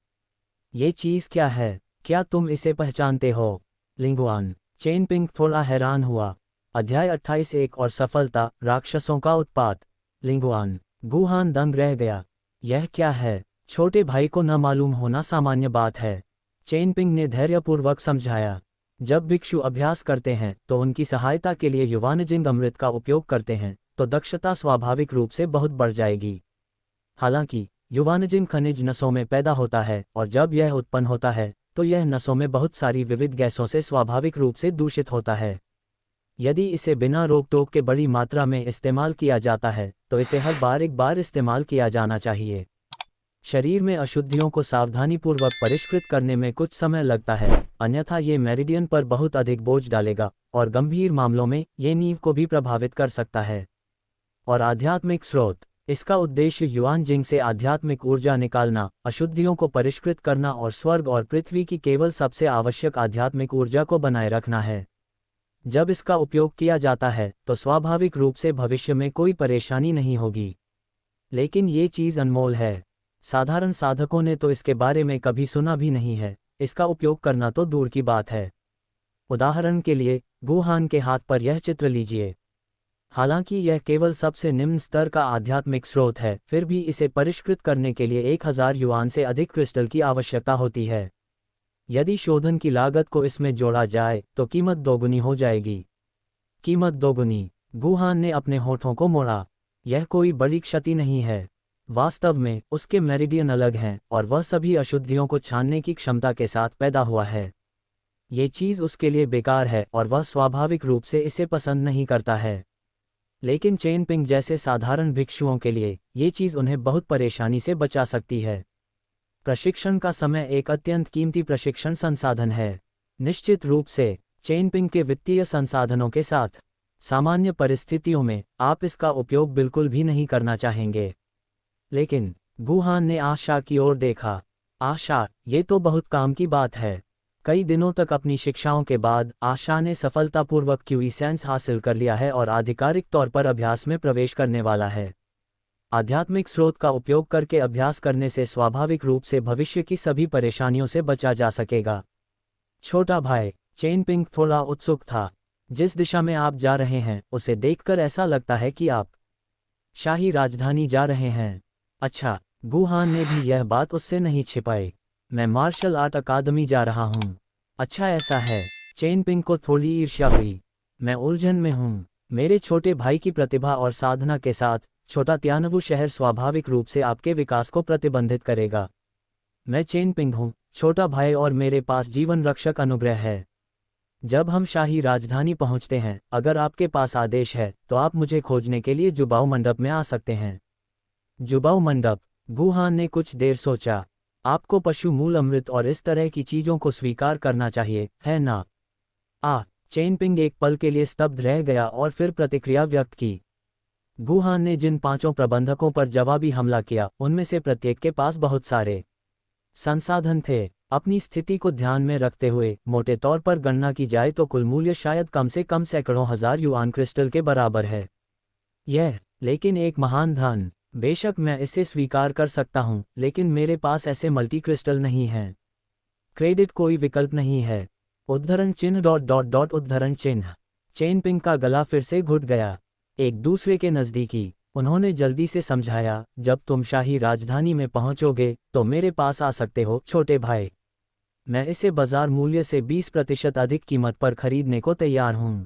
ये चीज़ क्या है? क्या तुम इसे पहचानते हो? लिंगुआन। चेनपिंग थोड़ा हैरान हुआ। अध्याय 28 एक और सफलता, राक्षसों का उत्पात। लिंगुआन। गुहान दंग रह गया। यह क्या है? छोटे भाई को न मालूम होना सामान्य बात है। चेनपिंग ने धैर्यपूर्वक समझाया। जब भिक्षु अभ्यास करते हैं तो उनकी सहायता के लिए युवानजिंग अमृत का उपयोग करते हैं, तो दक्षता स्वाभाविक रूप से बहुत बढ़ जाएगी। हालांकि युवानजिंग खनिज नसों में पैदा होता है और जब यह उत्पन्न होता है तो यह नसों में बहुत सारी विविध गैसों से स्वाभाविक रूप से दूषित होता है। यदि इसे बिना रोक टोक के बड़ी मात्रा में इस्तेमाल किया जाता है तो इसे हर बार एक बार इस्तेमाल किया जाना चाहिए। शरीर में अशुद्धियों को सावधानीपूर्वक परिष्कृत करने में कुछ समय लगता है, अन्यथा ये मेरिडियन पर बहुत अधिक बोझ डालेगा और गंभीर मामलों में ये नींव को भी प्रभावित कर सकता है। और आध्यात्मिक स्रोत। इसका उद्देश्य युआनजिंग से आध्यात्मिक ऊर्जा निकालना, अशुद्धियों को परिष्कृत करना और स्वर्ग और पृथ्वी की केवल सबसे आवश्यक आध्यात्मिक ऊर्जा को बनाए रखना है। जब इसका उपयोग किया जाता है तो स्वाभाविक रूप से भविष्य में कोई परेशानी नहीं होगी। लेकिन ये चीज़ अनमोल है। साधारण साधकों ने तो इसके बारे में कभी सुना भी नहीं है, इसका उपयोग करना तो दूर की बात है। उदाहरण के लिए गुहान के हाथ पर यह चित्र लीजिए। हालांकि यह केवल सबसे निम्न स्तर का आध्यात्मिक स्रोत है, फिर भी इसे परिष्कृत करने के लिए 1000 युआन से अधिक क्रिस्टल की आवश्यकता होती है। यदि शोधन की लागत को इसमें जोड़ा जाए तो कीमत दोगुनी हो जाएगी। कीमत दोगुनी। गुहान ने अपने होठों को मोड़ा। यह कोई बड़ी क्षति नहीं है। वास्तव में उसके मेरिडियन अलग हैं और वह सभी अशुद्धियों को छानने की क्षमता के साथ पैदा हुआ है। ये चीज़ उसके लिए बेकार है और वह स्वाभाविक रूप से इसे पसंद नहीं करता है। लेकिन चेन पिंग जैसे साधारण भिक्षुओं के लिए ये चीज़ उन्हें बहुत परेशानी से बचा सकती है। प्रशिक्षण का समय एक अत्यंत कीमती प्रशिक्षण संसाधन है। निश्चित रूप से चेन पिंग के वित्तीय संसाधनों के साथ सामान्य परिस्थितियों में आप इसका उपयोग बिल्कुल भी नहीं करना चाहेंगे। लेकिन गुहान ने आशा की ओर देखा। आशा, ये तो बहुत काम की बात है। कई दिनों तक अपनी शिक्षाओं के बाद आशा ने सफलतापूर्वक क्यूईसेंस हासिल कर लिया है और आधिकारिक तौर पर अभ्यास में प्रवेश करने वाला है। आध्यात्मिक स्रोत का उपयोग करके अभ्यास करने से स्वाभाविक रूप से भविष्य की सभी परेशानियों से बचा जा सकेगा। छोटा भाई, चेन पिंग थोड़ा उत्सुक था। जिस दिशा में आप जा रहे हैं उसे देखकर ऐसा लगता है कि आप शाही राजधानी जा रहे हैं। अच्छा, गुहान ने भी यह बात उससे नहीं छिपाई। मैं मार्शल आर्ट अकादमी जा रहा हूँ। अच्छा ऐसा है। चेन पिंग को थोड़ी ईर्ष्या हुई। मैं उलझन में हूँ। मेरे छोटे भाई की प्रतिभा और साधना के साथ छोटा त्यानवु शहर स्वाभाविक रूप से आपके विकास को प्रतिबंधित करेगा। मैं चेन पिंग हूँ, छोटा भाई, और मेरे पास जीवन रक्षक अनुग्रह है। जब हम शाही राजधानी पहुँचते हैं, अगर आपके पास आदेश है तो आप मुझे खोजने के लिए जुबाऊ मंडप में आ सकते हैं। जुबाऊ मंडप, गुहान ने कुछ देर सोचा। आपको पशु मूल अमृत और इस तरह की चीज़ों को स्वीकार करना चाहिए, है ना? चेन पिंग एक पल के लिए स्तब्ध रह गया और फिर प्रतिक्रिया व्यक्त की। गुहान ने जिन 5 प्रबंधकों पर जवाबी हमला किया उनमें से प्रत्येक के पास बहुत सारे संसाधन थे। अपनी स्थिति को ध्यान में रखते हुए मोटे तौर पर गणना की जाए तो कुल मूल्य शायद कम से कम सैकड़ों हजार युआन क्रिस्टल के बराबर है। लेकिन एक महान धन। बेशक मैं इसे स्वीकार कर सकता हूं, लेकिन मेरे पास ऐसे मल्टी क्रिस्टल नहीं हैं। क्रेडिट कोई विकल्प नहीं है। उद्धरण चिन्ह उद्धरण चिन्ह। चेन पिंग का गला फिर से घुट गया। एक दूसरे के नज़दीकी। उन्होंने जल्दी से समझाया, जब तुम शाही राजधानी में पहुंचोगे तो मेरे पास आ सकते हो, छोटे भाई। मैं इसे बाजार मूल्य से 20% अधिक कीमत पर खरीदने को तैयार हूं।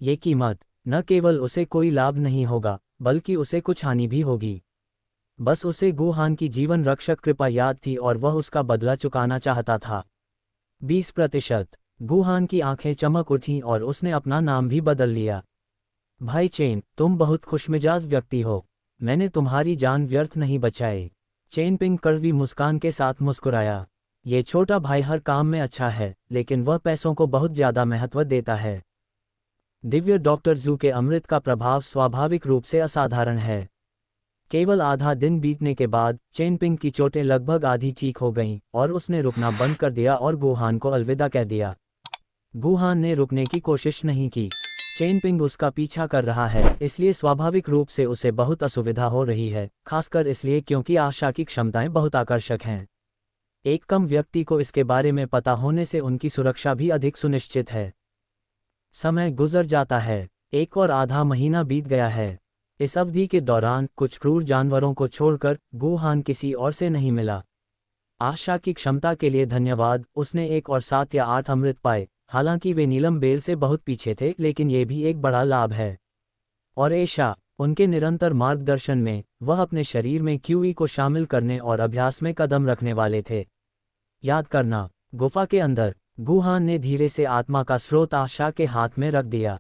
ये कीमत न केवल उसे कोई लाभ नहीं होगा, बल्कि उसे कुछ हानि भी होगी। बस उसे गुहान की जीवन रक्षक कृपा याद थी और वह उसका बदला चुकाना चाहता था। 20%। गुहान की आंखें चमक उठीं और उसने अपना नाम भी बदल लिया। भाई चेन, तुम बहुत खुशमिजाज व्यक्ति हो। मैंने तुम्हारी जान व्यर्थ नहीं बचाई। चेन पिंग कड़वी मुस्कान के साथ मुस्कुराया। ये छोटा भाई हर काम में अच्छा है, लेकिन वह पैसों को बहुत ज्यादा महत्व देता है। दिव्य डॉक्टर जू के अमृत का प्रभाव स्वाभाविक रूप से असाधारण है। केवल आधा दिन बीतने के बाद चेन पिंग की चोटें लगभग आधी ठीक हो गईं और उसने रुकना बंद कर दिया और गुहान को अलविदा कह दिया। गुहान ने रुकने की कोशिश नहीं की। चेन पिंग उसका पीछा कर रहा है, इसलिए स्वाभाविक रूप से उसे बहुत असुविधा हो रही है, खासकर इसलिए क्योंकि आशा की क्षमताएं बहुत आकर्षक हैं। एक कम व्यक्ति को इसके बारे में पता होने से उनकी सुरक्षा भी अधिक सुनिश्चित है। समय गुजर जाता है। 1 और आधा महीना बीत गया है। इस अवधि के दौरान कुछ क्रूर जानवरों को छोड़कर गुहान किसी और से नहीं मिला। आशा की क्षमता के लिए धन्यवाद, उसने 1 और 7 या 8 अमृत पाए। हालांकि वे नीलम बेल से बहुत पीछे थे, लेकिन ये भी एक बड़ा लाभ है। और ऐशा, उनके निरंतर मार्गदर्शन में वह अपने शरीर में क्यूई को शामिल करने और अभ्यास में कदम रखने वाले थे। याद करना, गुफा के अंदर गुहान ने धीरे से आत्मा का स्रोत आशा के हाथ में रख दिया।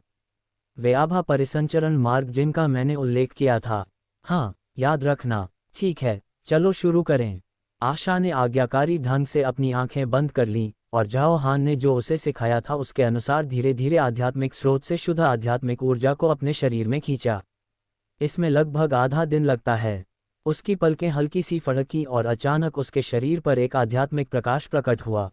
वे आभा परिसंचरण मार्ग जिनका मैंने उल्लेख किया था। हाँ, याद रखना। ठीक है, चलो शुरू करें। आशा ने आज्ञाकारी ढंग से अपनी आंखें बंद कर लीं और जाओ हान ने जो उसे सिखाया था उसके अनुसार धीरे धीरे आध्यात्मिक स्रोत से शुद्ध आध्यात्मिक ऊर्जा को अपने शरीर में खींचा। इसमें लगभग आधा दिन लगता है। उसकी पलकें हल्की सी फड़कीं और अचानक उसके शरीर पर एक आध्यात्मिक प्रकाश प्रकट हुआ।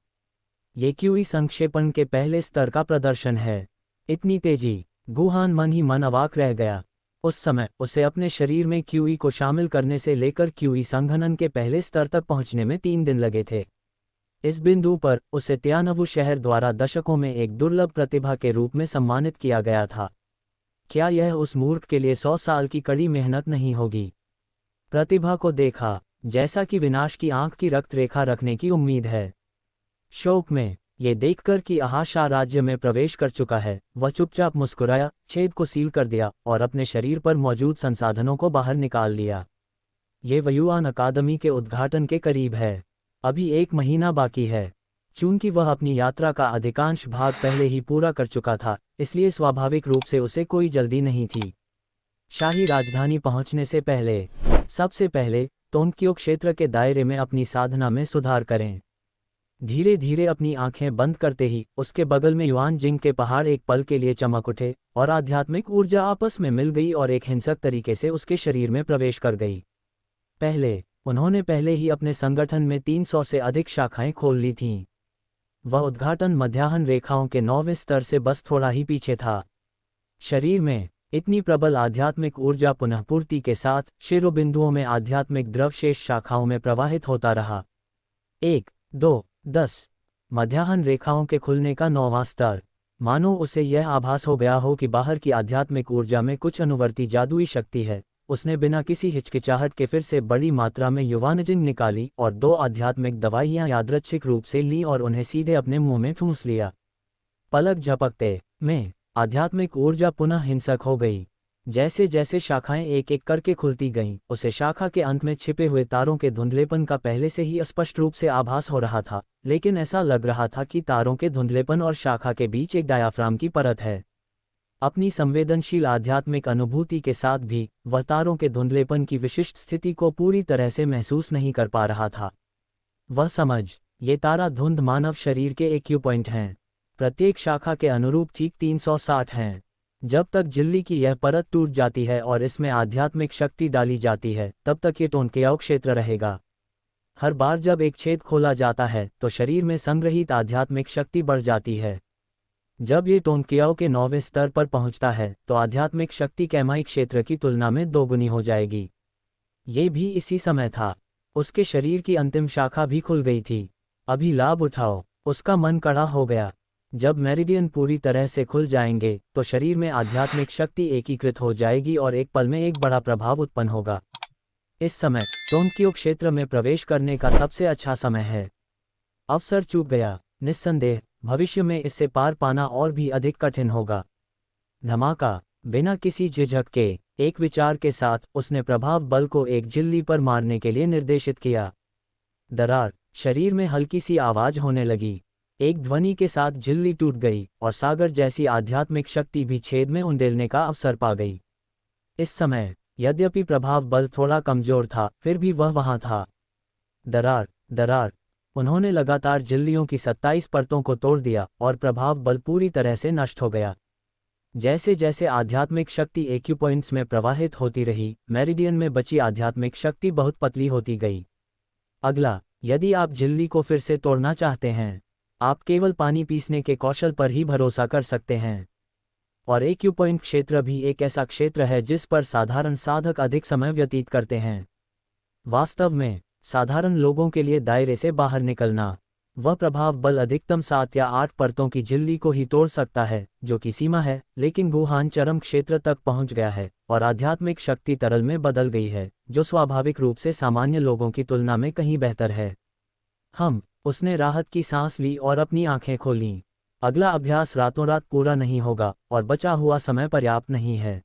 ये क्यूई संक्षेपण के पहले स्तर का प्रदर्शन है। इतनी तेजी! गुहान मन ही मन अवाक रह गया। उस समय उसे अपने शरीर में क्यूई को शामिल करने से लेकर क्यूई संघनन के पहले स्तर तक पहुंचने में 3 दिन लगे थे। इस बिंदु पर उसे त्यानवु शहर द्वारा दशकों में एक दुर्लभ प्रतिभा के रूप में सम्मानित किया गया था। क्या यह उस मूर्ख के लिए 100 साल की कड़ी मेहनत नहीं होगी? प्रतिभा को देखा, जैसा कि विनाश की आंख की रक्त रेखा रखने की उम्मीद है। शोक में ये देखकर कि आशा राज्य में प्रवेश कर चुका है, वह चुपचाप मुस्कुराया, छेद को सील कर दिया और अपने शरीर पर मौजूद संसाधनों को बाहर निकाल लिया। ये वयुआन अकादमी के उद्घाटन के करीब है। अभी 1 महीना बाकी है। चूंकि वह अपनी यात्रा का अधिकांश भाग पहले ही पूरा कर चुका था, इसलिए स्वाभाविक रूप से उसे कोई जल्दी नहीं थी। शाही राजधानी पहुंचने से पहले सबसे पहले टोंक्यो क्षेत्र के दायरे में अपनी साधना में सुधार करें। धीरे धीरे अपनी आंखें बंद करते ही उसके बगल में युआनजिंग के पहाड़ एक पल के लिए चमक उठे और आध्यात्मिक ऊर्जा आपस में मिल गई और एक हिंसक तरीके से उसके शरीर में प्रवेश कर गई। उन्होंने पहले ही अपने संगठन में 300 से अधिक शाखाएं खोल ली थीं। वह उद्घाटन मध्याह्न रेखाओं के 9वें स्तर से बस थोड़ा ही पीछे था। शरीर में इतनी प्रबल आध्यात्मिक ऊर्जा पुनःपूर्ति के साथ शिरोबिंदुओं में आध्यात्मिक द्रव शेष शाखाओं में प्रवाहित होता रहा। 1, 2, 10 मध्याह्न रेखाओं के खुलने का 9वां स्तर। मानो उसे यह आभास हो गया हो कि बाहर की आध्यात्मिक ऊर्जा में कुछ अनुवर्ती जादुई शक्ति है। उसने बिना किसी हिचकिचाहट के फिर से बड़ी मात्रा में युवानजिंग निकाली और 2 आध्यात्मिक दवाइयां यादृच्छिक रूप से लीं और उन्हें सीधे अपने मुंह में ठूंस लिया। पलक झपकते में आध्यात्मिक ऊर्जा पुनः हिंसक हो गई। जैसे जैसे शाखाएं एक एक करके खुलती गईं, उसे शाखा के अंत में छिपे हुए तारों के धुंधलेपन का पहले से ही स्पष्ट रूप से आभास हो रहा था, लेकिन ऐसा लग रहा था कि तारों के धुंधलेपन और शाखा के बीच एक डायाफ्राम की परत है। अपनी संवेदनशील आध्यात्मिक अनुभूति के साथ भी वह तारों के धुंधलेपन की विशिष्ट स्थिति को पूरी तरह से महसूस नहीं कर पा रहा था। वह समझ, ये तारा धुंध मानव शरीर के एक्यूपॉइंट हैं। प्रत्येक शाखा के अनुरूप ठीक 360 हैं। जब तक झिल्ली की यह परत टूट जाती है और इसमें आध्यात्मिक शक्ति डाली जाती है, तब तक ये टोंक्यो क्षेत्र रहेगा। हर बार जब एक छेद खोला जाता है तो शरीर में संग्रहित आध्यात्मिक शक्ति बढ़ जाती है। जब ये टोंक्यो के 9वें स्तर पर पहुंचता है तो आध्यात्मिक शक्ति कैमाई क्षेत्र की तुलना में 2 गुनी हो जाएगी। ये भी इसी समय था। उसके शरीर की अंतिम शाखा भी खुल गई थी। अभी लाभ उठाओ। उसका मन कड़ा हो गया। जब मेरिडियन पूरी तरह से खुल जाएंगे तो शरीर में आध्यात्मिक शक्ति एकीकृत हो जाएगी और एक पल में एक बड़ा प्रभाव उत्पन्न होगा। इस समय टोंक्यो क्षेत्र में प्रवेश करने का सबसे अच्छा समय है। अवसर चूक गया। निस्संदेह भविष्य में इससे पार पाना और भी अधिक कठिन होगा। धमाका। बिना किसी झिझक के एक विचार के साथ उसने प्रभाव बल को एक झिल्ली पर मारने के लिए निर्देशित किया। दरार। शरीर में हल्की सी आवाज होने लगी। एक ध्वनि के साथ झिल्ली टूट गई और सागर जैसी आध्यात्मिक शक्ति भी छेद में उंडेलने का अवसर पा गई। इस समय यद्यपि प्रभाव बल थोड़ा कमजोर था, फिर भी वह वहां था। दरार दरार। उन्होंने लगातार झिल्लियों की 27 परतों को तोड़ दिया और प्रभाव बल पूरी तरह से नष्ट हो गया। जैसे जैसे आध्यात्मिक शक्ति एक्यूपॉइंट्स में प्रवाहित होती रही, मेरिडियन में बची आध्यात्मिक शक्ति बहुत पतली होती गई। अगला, यदि आप झिल्ली को फिर से तोड़ना चाहते हैं, आप केवल पानी पीसने के कौशल पर ही भरोसा कर सकते हैं। और एक्यूपॉइंट क्षेत्र भी एक ऐसा क्षेत्र है जिस पर साधारण साधक अधिक समय व्यतीत करते हैं। वास्तव में साधारण लोगों के लिए दायरे से बाहर निकलना, वह प्रभाव बल अधिकतम 7 या 8 परतों की झिल्ली को ही तोड़ सकता है, जो कि सीमा है, लेकिन गुहान चरम क्षेत्र तक पहुंच गया है और आध्यात्मिक शक्ति तरल में बदल गई है, जो स्वाभाविक रूप से सामान्य लोगों की तुलना में कहीं बेहतर है। उसने राहत की सांस ली और अपनी आंखें खोलीं। अगला अभ्यास रातों रात पूरा नहीं होगा और बचा हुआ समय पर्याप्त नहीं है।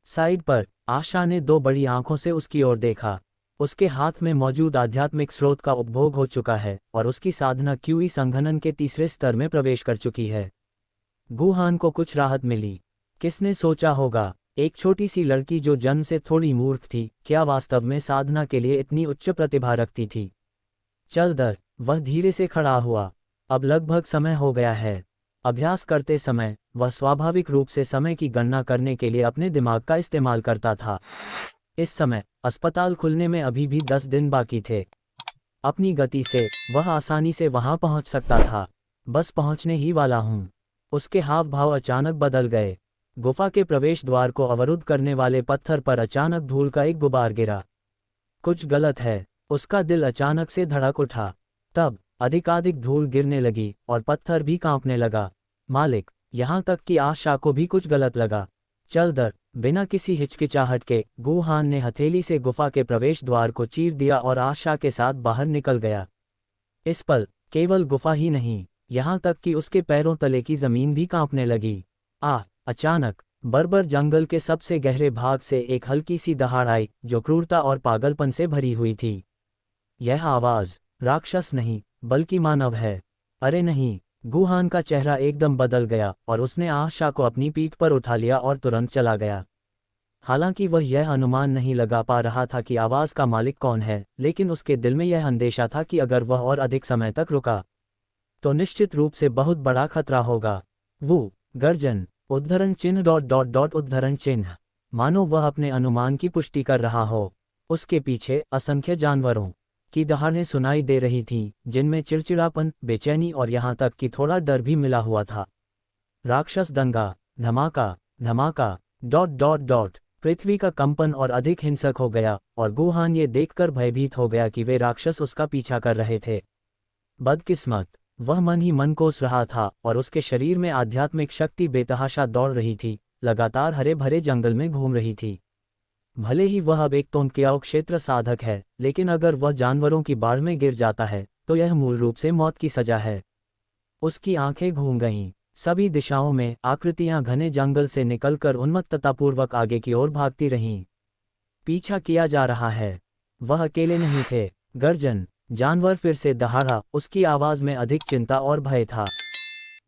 साइड पर आशा ने 2 बड़ी आंखों से उसकी ओर देखा। उसके हाथ में मौजूद आध्यात्मिक स्रोत का उपभोग हो चुका है और उसकी साधना क्यूई संघनन के 3रे स्तर में प्रवेश कर चुकी है। गुहान को कुछ राहत मिली। किसने सोचा होगा, एक छोटी सी लड़की जो जन्म से थोड़ी मूर्ख थी, क्या वास्तव में साधना के लिए इतनी उच्च प्रतिभा रखती थी। चल दर। वह धीरे से खड़ा हुआ। अब लगभग समय हो गया है। अभ्यास करते समय वह स्वाभाविक रूप से समय की गणना करने के लिए अपने दिमाग का इस्तेमाल करता था। इस समय अस्पताल खुलने में अभी भी 10 दिन बाकी थे। अपनी गति से वह आसानी से वहां पहुंच सकता था। बस पहुंचने ही वाला हूं। उसके हाव भाव अचानक बदल गए। गुफा के प्रवेश द्वार को अवरुद्ध करने वाले पत्थर पर अचानक धूल का एक गुबार गिरा। कुछ गलत है। उसका दिल अचानक से धड़क उठा। तब अधिकाधिक धूल गिरने लगी और पत्थर भी कांपने लगा। मालिक, यहां तक कि आशा को भी कुछ गलत लगा। चल दर। बिना किसी हिचकिचाहट के गुहान ने हथेली से गुफा के प्रवेश द्वार को चीर दिया और आशा के साथ बाहर निकल गया। इस पल केवल गुफा ही नहीं, यहां तक कि उसके पैरों तले की जमीन भी कांपने लगी। अचानक बर्बर जंगल के सबसे गहरे भाग से एक हल्की सी दहाड़ आई, जो क्रूरता और पागलपन से भरी हुई थी। यह आवाज राक्षस नहीं, बल्कि मानव है। अरे नहीं। गुहान का चेहरा एकदम बदल गया और उसने आशा को अपनी पीठ पर उठा लिया और तुरंत चला गया। हालांकि वह यह अनुमान नहीं लगा पा रहा था कि आवाज़ का मालिक कौन है, लेकिन उसके दिल में यह अंदेशा था कि अगर वह और अधिक समय तक रुका तो निश्चित रूप से बहुत बड़ा खतरा होगा। वो गर्जन उद्धरण चिन्ह डॉट डॉट डॉट उद्धरण चिन्ह, मानो वह अपने अनुमान की पुष्टि कर रहा हो। उसके पीछे असंख्य जानवरों की दहाड़ें सुनाई दे रही थीं, जिनमें चिड़चिड़ापन, बेचैनी और यहाँ तक कि थोड़ा डर भी मिला हुआ था। राक्षस दंगा, धमाका धमाका डॉट डॉट डॉट। पृथ्वी का कंपन और अधिक हिंसक हो गया, और गुहान ये देखकर भयभीत हो गया कि वे राक्षस उसका पीछा कर रहे थे। बदकिस्मत, वह मन ही मन कोस रहा था और उसके शरीर में आध्यात्मिक शक्ति बेतहाशा दौड़ रही थी, लगातार हरे भरे जंगल में घूम रही थी। भले ही वह अब एक तोंदक्याओ क्षेत्र साधक है, लेकिन अगर वह जानवरों की बाढ़ में गिर जाता है तो यह मूल रूप से मौत की सजा है। उसकी आंखें घूम गईं। सभी दिशाओं में आकृतियां घने जंगल से निकलकर उन्मत्ततापूर्वक आगे की ओर भागती रहीं। पीछा किया जा रहा है। वह अकेले नहीं थे। गर्जन जानवर फिर से दहाड़ा, उसकी आवाज में अधिक चिंता और भय था।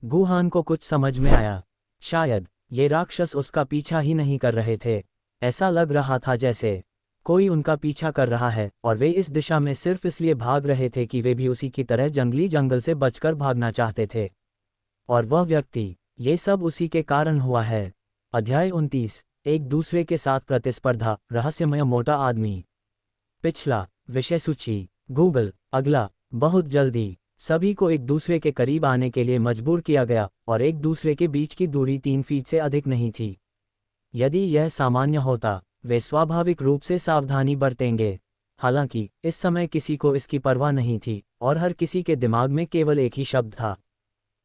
गुहान को कुछ समझ में आया। शायद ये राक्षस उसका पीछा ही नहीं कर रहे थे। ऐसा लग रहा था जैसे कोई उनका पीछा कर रहा है और वे इस दिशा में सिर्फ इसलिए भाग रहे थे कि वे भी उसी की तरह जंगली जंगल से बचकर भागना चाहते थे। और वह व्यक्ति, ये सब उसी के कारण हुआ है। अध्याय 29, एक दूसरे के साथ प्रतिस्पर्धा, रहस्यमय मोटा आदमी। पिछला विषय सूची। गूगल। अगला। बहुत जल्दी सभी को एक दूसरे के करीब आने के लिए मजबूर किया गया और एक दूसरे के बीच की दूरी 3 फीट से अधिक नहीं थी। यदि यह सामान्य होता, वे स्वाभाविक रूप से सावधानी बरतेंगे। हालांकि इस समय किसी को इसकी परवाह नहीं थी और हर किसी के दिमाग में केवल एक ही शब्द था,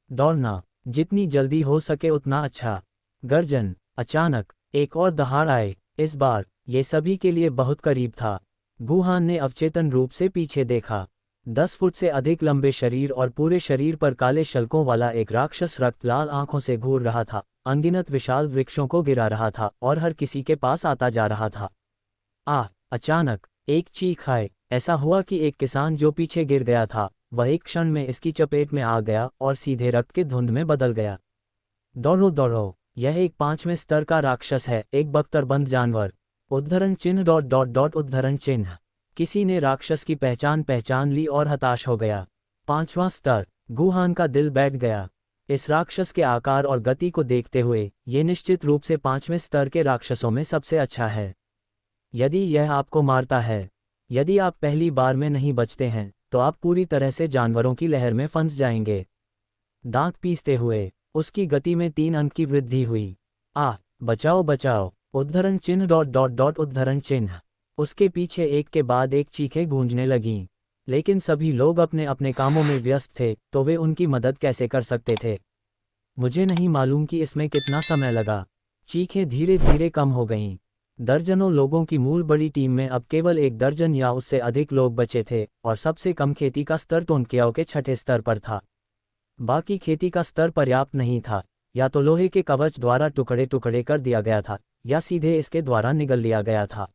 दौड़ना। जितनी जल्दी हो सके उतना अच्छा। गर्जन। अचानक एक और दहाड़ आए। इस बार ये सभी के लिए बहुत करीब था। गुहान ने अवचेतन रूप से पीछे देखा। 10 फुट से अधिक लंबे शरीर और पूरे शरीर पर काले शल्कों वाला एक राक्षस रक्त लाल आंखों से घूर रहा था, अनगिनत विशाल वृक्षों को गिरा रहा था और हर किसी के पास आता जा रहा था। अचानक एक चीख आई। ऐसा हुआ कि एक किसान जो पीछे गिर गया था, वह एक क्षण में इसकी चपेट में आ गया और सीधे रक्त के धुंध में बदल गया। दौड़ो दौड़ो, यह एक 5वें स्तर का राक्षस है, एक बख्तरबंद जानवर। उद्धरण चिन्ह डॉट डॉट डॉट उद्धरण चिन्ह। किसी ने राक्षस की पहचान ली और हताश हो गया। 5वां स्तर। गुहान का दिल बैठ गया। इस राक्षस के आकार और गति को देखते हुए ये निश्चित रूप से 5वें स्तर के राक्षसों में सबसे अच्छा है। यदि यह आपको मारता है, यदि आप पहली बार में नहीं बचते हैं, तो आप पूरी तरह से जानवरों की लहर में फंस जाएंगे। दांत पीसते हुए उसकी गति में 3 अंक की वृद्धि हुई। बचाओ बचाओ, उद्धरण चिन्ह डॉट डॉट डॉट उद्धरण चिन्ह। उसके पीछे एक के बाद एक चीखें गूंजने लगीं, लेकिन सभी लोग अपने अपने कामों में व्यस्त थे, तो वे उनकी मदद कैसे कर सकते थे। मुझे नहीं मालूम कि इसमें कितना समय लगा। चीखें धीरे धीरे कम हो गईं। दर्जनों लोगों की मूल बड़ी टीम में अब केवल 1 दर्जन या उससे अधिक लोग बचे थे, और सबसे कम खेती का स्तर टोंडक्याओ के 6ठे स्तर पर था। बाकी खेती का स्तर पर्याप्त नहीं था, या तो लोहे के कवच द्वारा टुकड़े टुकड़े कर दिया गया था, या सीधे इसके द्वारा निगल लिया गया था।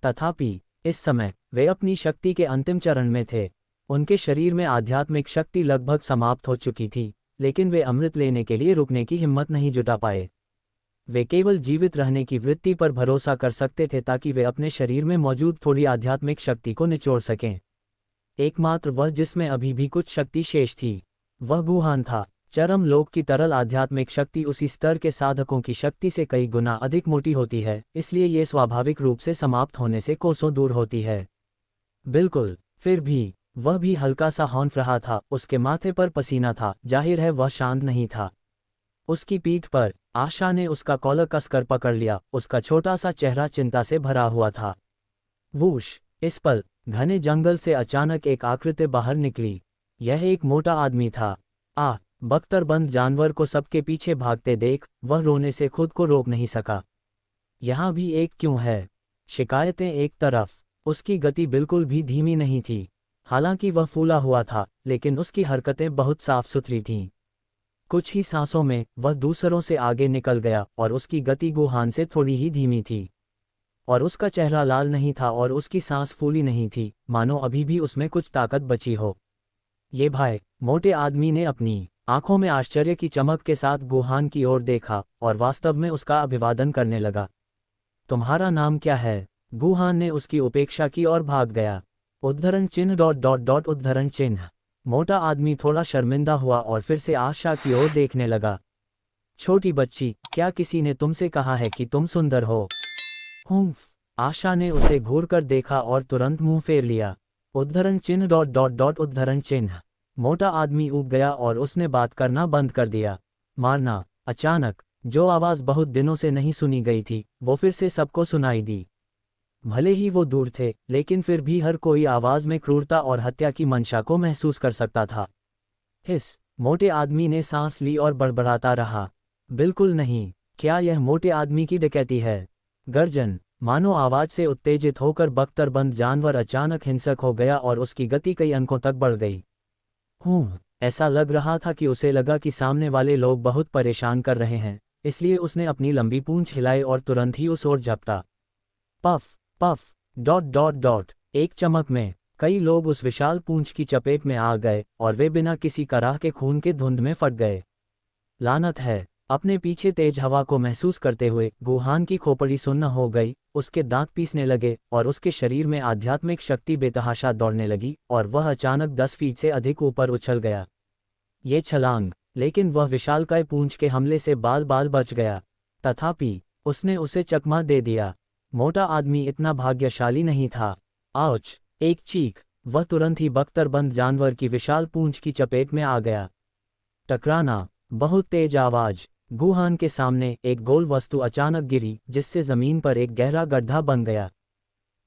तथापि इस समय वे अपनी शक्ति के अंतिम चरण में थे। उनके शरीर में आध्यात्मिक शक्ति लगभग समाप्त हो चुकी थी, लेकिन वे अमृत लेने के लिए रुकने की हिम्मत नहीं जुटा पाए। वे केवल जीवित रहने की वृत्ति पर भरोसा कर सकते थे ताकि वे अपने शरीर में मौजूद थोड़ी आध्यात्मिक शक्ति को निचोड़ सकें। एकमात्र वह जिसमें अभी भी कुछ शक्ति शेष थी, वह गुहान था। चरम लोक की तरल आध्यात्मिक शक्ति उसी स्तर के साधकों की शक्ति से कई गुना अधिक मोटी होती है, इसलिए ये स्वाभाविक रूप से समाप्त होने से कोसों दूर होती है। बिल्कुल। फिर भी वह भी हल्का सा हौंफ रहा था, उसके माथे पर पसीना था, जाहिर है वह शांत नहीं था। उसकी पीठ पर आशा ने उसका कॉलर कसकर पकड़ लिया, उसका छोटा सा चेहरा चिंता से भरा हुआ था। वूश! इस पल घने जंगल से अचानक एक आकृति बाहर निकली। यह एक मोटा आदमी था। बख्तरबंद जानवर को सबके पीछे भागते देख वह रोने से खुद को रोक नहीं सका। यहाँ भी एक क्यों है? शिकायतें एक तरफ, उसकी गति बिल्कुल भी धीमी नहीं थी। हालांकि वह फूला हुआ था, लेकिन उसकी हरकतें बहुत साफ सुथरी थीं। कुछ ही सांसों में वह दूसरों से आगे निकल गया और उसकी गति गुहान से थोड़ी ही धीमी थी। और उसका चेहरा लाल नहीं था और उसकी सांस फूली नहीं थी, मानो अभी भी उसमें कुछ ताकत बची हो। ये भाई, मोटे आदमी ने अपनी आंखों में आश्चर्य की चमक के साथ गुहान की ओर देखा और वास्तव में उसका अभिवादन करने लगा। तुम्हारा नाम क्या है? गुहान ने उसकी उपेक्षा की और भाग गया। उद्धरण चिन्ह डॉट डॉट डॉट उद्धरण चिन्ह। मोटा आदमी थोड़ा शर्मिंदा हुआ और फिर से आशा की ओर देखने लगा। छोटी बच्ची, क्या किसी ने तुमसे कहा है कि तुम सुंदर हो? हुम्फ। आशा ने उसे घूरकर देखा और तुरंत मुंह फेर लिया। उद्धरण चिन्ह डॉट डॉट डॉट उद्धरण चिन्ह। मोटा आदमी ऊब गया और उसने बात करना बंद कर दिया। मारना। अचानक जो आवाज़ बहुत दिनों से नहीं सुनी गई थी वो फिर से सबको सुनाई दी। भले ही वो दूर थे, लेकिन फिर भी हर कोई आवाज़ में क्रूरता और हत्या की मंशा को महसूस कर सकता था। हिस। मोटे आदमी ने सांस ली और बड़बड़ाता रहा। बिल्कुल नहीं। क्या यह मोटे आदमी की डकैती है? गर्जन। मानो आवाज से उत्तेजित होकर बख्तरबंद जानवर अचानक हिंसक हो गया और उसकी गति कई अंकों तक बढ़ गई। ऐसा लग रहा था कि उसे लगा कि सामने वाले लोग बहुत परेशान कर रहे हैं, इसलिए उसने अपनी लंबी पूंछ हिलाई और तुरंत ही उस ओर झपटा। Puff puff dot dot dot. एक चमक में कई लोग उस विशाल पूंछ की चपेट में आ गए और वे बिना किसी कराह के खून के धुंध में फट गए। लानत है। अपने पीछे तेज हवा को महसूस करते हुए गुहान की खोपड़ी सुन्न हो गई, उसके दांत पीसने लगे और उसके शरीर में आध्यात्मिक शक्ति बेतहाशा दौड़ने लगी और वह अचानक 10 फीट से अधिक ऊपर उछल गया। ये छलांग, लेकिन वह विशालकाय पूंछ के हमले से बाल बाल बच गया। तथापि उसने उसे चकमा दे दिया। मोटा आदमी इतना भाग्यशाली नहीं था। आउच! एक चीख। वह तुरंत ही बख्तरबंद जानवर की विशाल पूंछ की चपेट में आ गया। टकराना। बहुत तेज आवाज। गुहान के सामने एक गोल वस्तु अचानक गिरी, जिससे जमीन पर एक गहरा गड्ढा बन गया।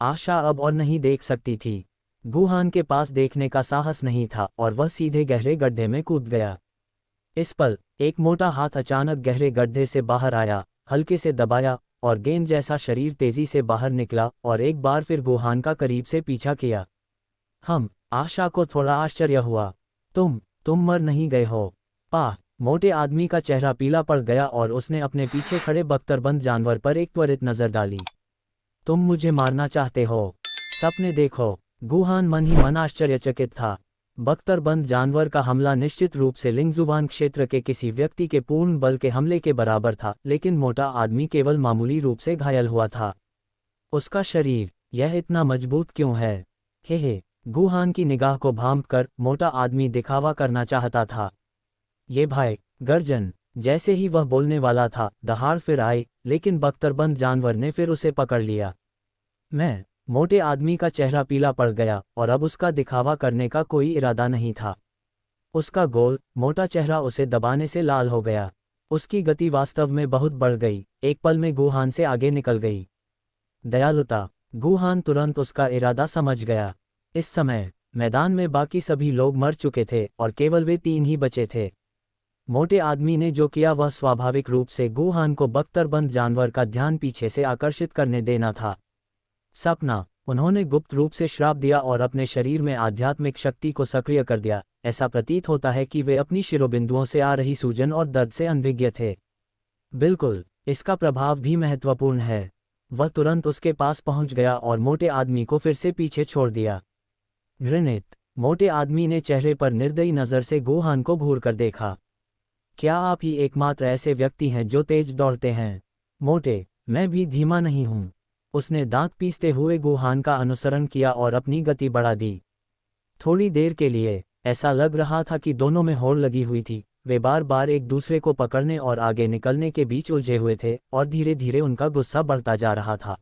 आशा अब और नहीं देख सकती थी। गुहान के पास देखने का साहस नहीं था और वह सीधे गहरे गड्ढे में कूद गया। इस पल एक मोटा हाथ अचानक गहरे गड्ढे से बाहर आया, हल्के से दबाया और गेंद जैसा शरीर तेजी से बाहर निकला और एक बार फिर गुहान का करीब से पीछा किया। आशा को थोड़ा आश्चर्य हुआ। तुम मर नहीं गए हो? पाह! मोटे आदमी का चेहरा पीला पड़ गया और उसने अपने पीछे खड़े बख्तरबंद जानवर पर एक त्वरित नजर डाली। तुम मुझे मारना चाहते हो? सपने देखो। गुहान मन ही मन आश्चर्यचकित था। बख्तरबंद जानवर का हमला निश्चित रूप से लिंगजुबान क्षेत्र के किसी व्यक्ति के पूर्ण बल के हमले के बराबर था, लेकिन मोटा आदमी केवल मामूली रूप से घायल हुआ था। उसका शरीर, यह इतना मजबूत क्यों है? हे। गुहान की निगाह को भांपकर मोटा आदमी दिखावा करना चाहता था। ये भाई! गर्जन। जैसे ही वह बोलने वाला था, दहाड़ फिर आई, लेकिन बख्तरबंद जानवर ने फिर उसे पकड़ लिया। मोटे आदमी का चेहरा पीला पड़ गया और अब उसका दिखावा करने का कोई इरादा नहीं था। उसका गोल, मोटा चेहरा उसे दबाने से लाल हो गया। उसकी गति वास्तव में बहुत बढ़ गई, एक पल में गुहान से आगे निकल गई। दयालुता। गुहान तुरंत उसका इरादा समझ गया। इस समय मैदान में बाकी सभी लोग मर चुके थे और केवल वे 3 ही बचे थे। मोटे आदमी ने जो किया वह स्वाभाविक रूप से गुहान को बख्तरबंद जानवर का ध्यान पीछे से आकर्षित करने देना था। सपना। उन्होंने गुप्त रूप से श्राप दिया और अपने शरीर में आध्यात्मिक शक्ति को सक्रिय कर दिया। ऐसा प्रतीत होता है कि वे अपनी शिरोबिंदुओं से आ रही सूजन और दर्द से अनभिज्ञ थे। बिल्कुल, इसका प्रभाव भी महत्वपूर्ण है। वह तुरंत उसके पास पहुंच गया और मोटे आदमी को फिर से पीछे छोड़ दिया। घृणित। मोटे आदमी ने चेहरे पर निर्दयी नज़र से गुहान को घूर कर देखा। क्या आप ही एकमात्र ऐसे व्यक्ति हैं जो तेज दौड़ते हैं? मोटे, मैं भी धीमा नहीं हूं। उसने दांत पीसते हुए गुहान का अनुसरण किया और अपनी गति बढ़ा दी। थोड़ी देर के लिए ऐसा लग रहा था कि दोनों में होड़ लगी हुई थी। वे बार बार एक दूसरे को पकड़ने और आगे निकलने के बीच उलझे हुए थे और धीरे धीरे उनका गुस्सा बढ़ता जा रहा था।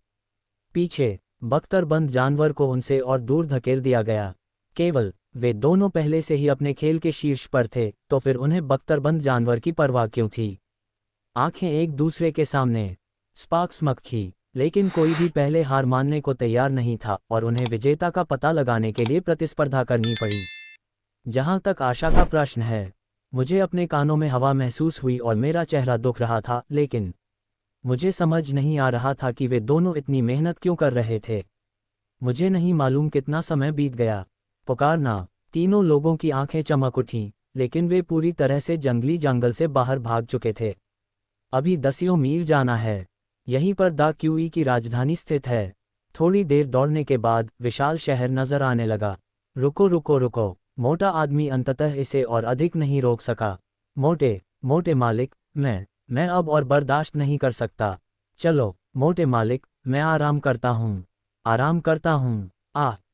पीछे बख्तरबंद जानवर को उनसे और दूर धकेल दिया गया। केवल वे दोनों पहले से ही अपने खेल के शीर्ष पर थे, तो फिर उन्हें बख्तरबंद जानवर की परवाह क्यों थी? आंखें एक दूसरे के सामने। स्पार्क्स मक्खी। लेकिन कोई भी पहले हार मानने को तैयार नहीं था और उन्हें विजेता का पता लगाने के लिए प्रतिस्पर्धा करनी पड़ी। जहां तक आशा का प्रश्न है, मुझे अपने कानों में हवा महसूस हुई और मेरा चेहरा दुख रहा था, लेकिन मुझे समझ नहीं आ रहा था कि वे दोनों इतनी मेहनत क्यों कर रहे थे। मुझे नहीं मालूम कितना समय बीत गया। पुकारना। तीनों लोगों की आंखें चमक उठीं, लेकिन वे पूरी तरह से जंगली जंगल से बाहर भाग चुके थे। अभी 10 मील जाना है। यहीं पर दा क्यूई की राजधानी स्थित है। थोड़ी देर दौड़ने के बाद विशाल शहर नजर आने लगा। रुको रुको रुको। मोटा आदमी अंततः इसे और अधिक नहीं रोक सका। मोटे मालिक, मैं अब और बर्दाश्त नहीं कर सकता। चलो, मोटे मालिक, मैं आराम करता हूँ, आराम करता हूँ।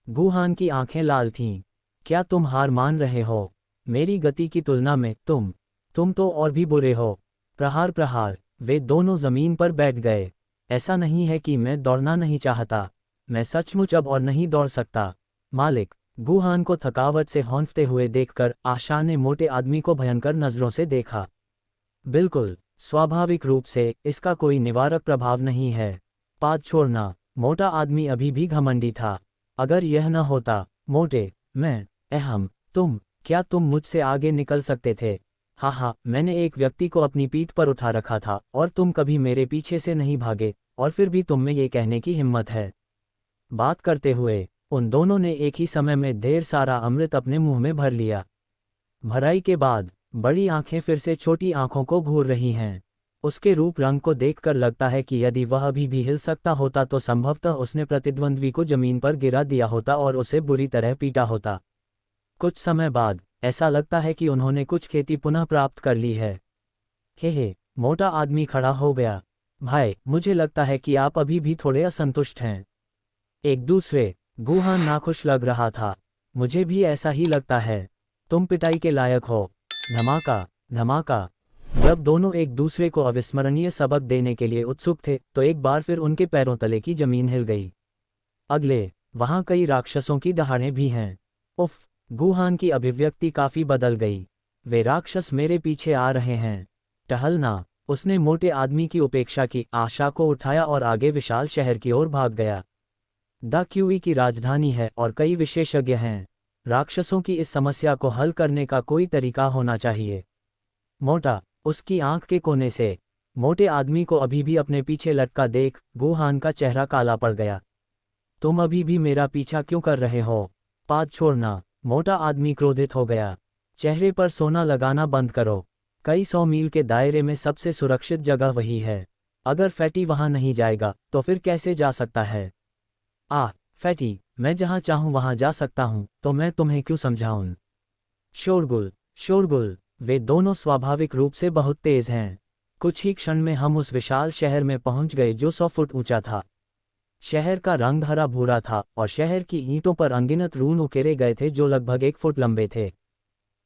गुहान की आंखें लाल थीं। क्या तुम हार मान रहे हो? मेरी गति की तुलना में तुम तो और भी बुरे हो। प्रहार प्रहार। वे दोनों जमीन पर बैठ गए। ऐसा नहीं है कि मैं दौड़ना नहीं चाहता, मैं सचमुच अब और नहीं दौड़ सकता। मालिक, गुहान को थकावट से हौंफते हुए देखकर आशा ने मोटे आदमी को भयंकर नजरों से देखा। बिल्कुल, स्वाभाविक रूप से इसका कोई निवारक प्रभाव नहीं है। पाद छोड़ना। मोटा आदमी अभी भी घमंडी था। अगर यह न होता, मोटे, मैं, क्या तुम मुझसे आगे निकल सकते थे? हाँ, मैंने एक व्यक्ति को अपनी पीठ पर उठा रखा था और तुम कभी मेरे पीछे से नहीं भागे, और फिर भी तुम में ये कहने की हिम्मत है। बात करते हुए उन दोनों ने एक ही समय में ढेर सारा अमृत अपने मुंह में भर लिया। भराई के बाद बड़ी आंखें फिर से छोटी आंखों को घूर रही हैं। उसके रूप रंग को देखकर लगता है कि यदि वह अभी भी हिल सकता होता तो संभवतः उसने प्रतिद्वंद्वी को जमीन पर गिरा दिया होता और उसे बुरी तरह पीटा होता। कुछ समय बाद ऐसा लगता है कि उन्होंने कुछ खेती पुनः प्राप्त कर ली है। हे, मोटा आदमी खड़ा हो गया। भाई, मुझे लगता है कि आप अभी भी थोड़े असंतुष्ट हैं। एक दूसरे। गुहान नाखुश लग रहा था। मुझे भी ऐसा ही लगता है। तुम पिटाई के लायक हो। धमाका, धमाका। जब दोनों एक दूसरे को अविस्मरणीय सबक देने के लिए उत्सुक थे तो एक बार फिर उनके पैरों तले की जमीन हिल गई। अगले, वहां कई राक्षसों की दहाड़ें भी हैं। उफ, गुहान की अभिव्यक्ति काफी बदल गई। वे राक्षस मेरे पीछे आ रहे हैं। टहलना। उसने मोटे आदमी की उपेक्षा की, आशा को उठाया और आगे विशाल शहर की ओर भाग गया। द क्यूई की राजधानी है और कई विशेषज्ञ हैं। राक्षसों की इस समस्या को हल करने का कोई तरीका होना चाहिए। मोटा, उसकी आंख के कोने से मोटे आदमी को अभी भी अपने पीछे लटका देख गुहान का चेहरा काला पड़ गया। तुम अभी भी मेरा पीछा क्यों कर रहे हो? पाद छोड़ना। मोटा आदमी क्रोधित हो गया। चेहरे पर सोना लगाना बंद करो। कई 100 मील के दायरे में सबसे सुरक्षित जगह वही है। अगर फैटी वहां नहीं जाएगा तो फिर कैसे जा सकता है? फैटी, मैं जहां चाहूं वहां जा सकता हूं, तो मैं तुम्हें क्यों समझाऊं? शोरगुल, शोरगुल। वे दोनों स्वाभाविक रूप से बहुत तेज हैं। कुछ ही क्षण में हम उस विशाल शहर में पहुंच गए जो 100 फुट ऊंचा था। शहर का रंग हरा भूरा था और शहर की ईंटों पर अनगिनत रून उकेरे गए थे जो लगभग 1 फुट लंबे थे।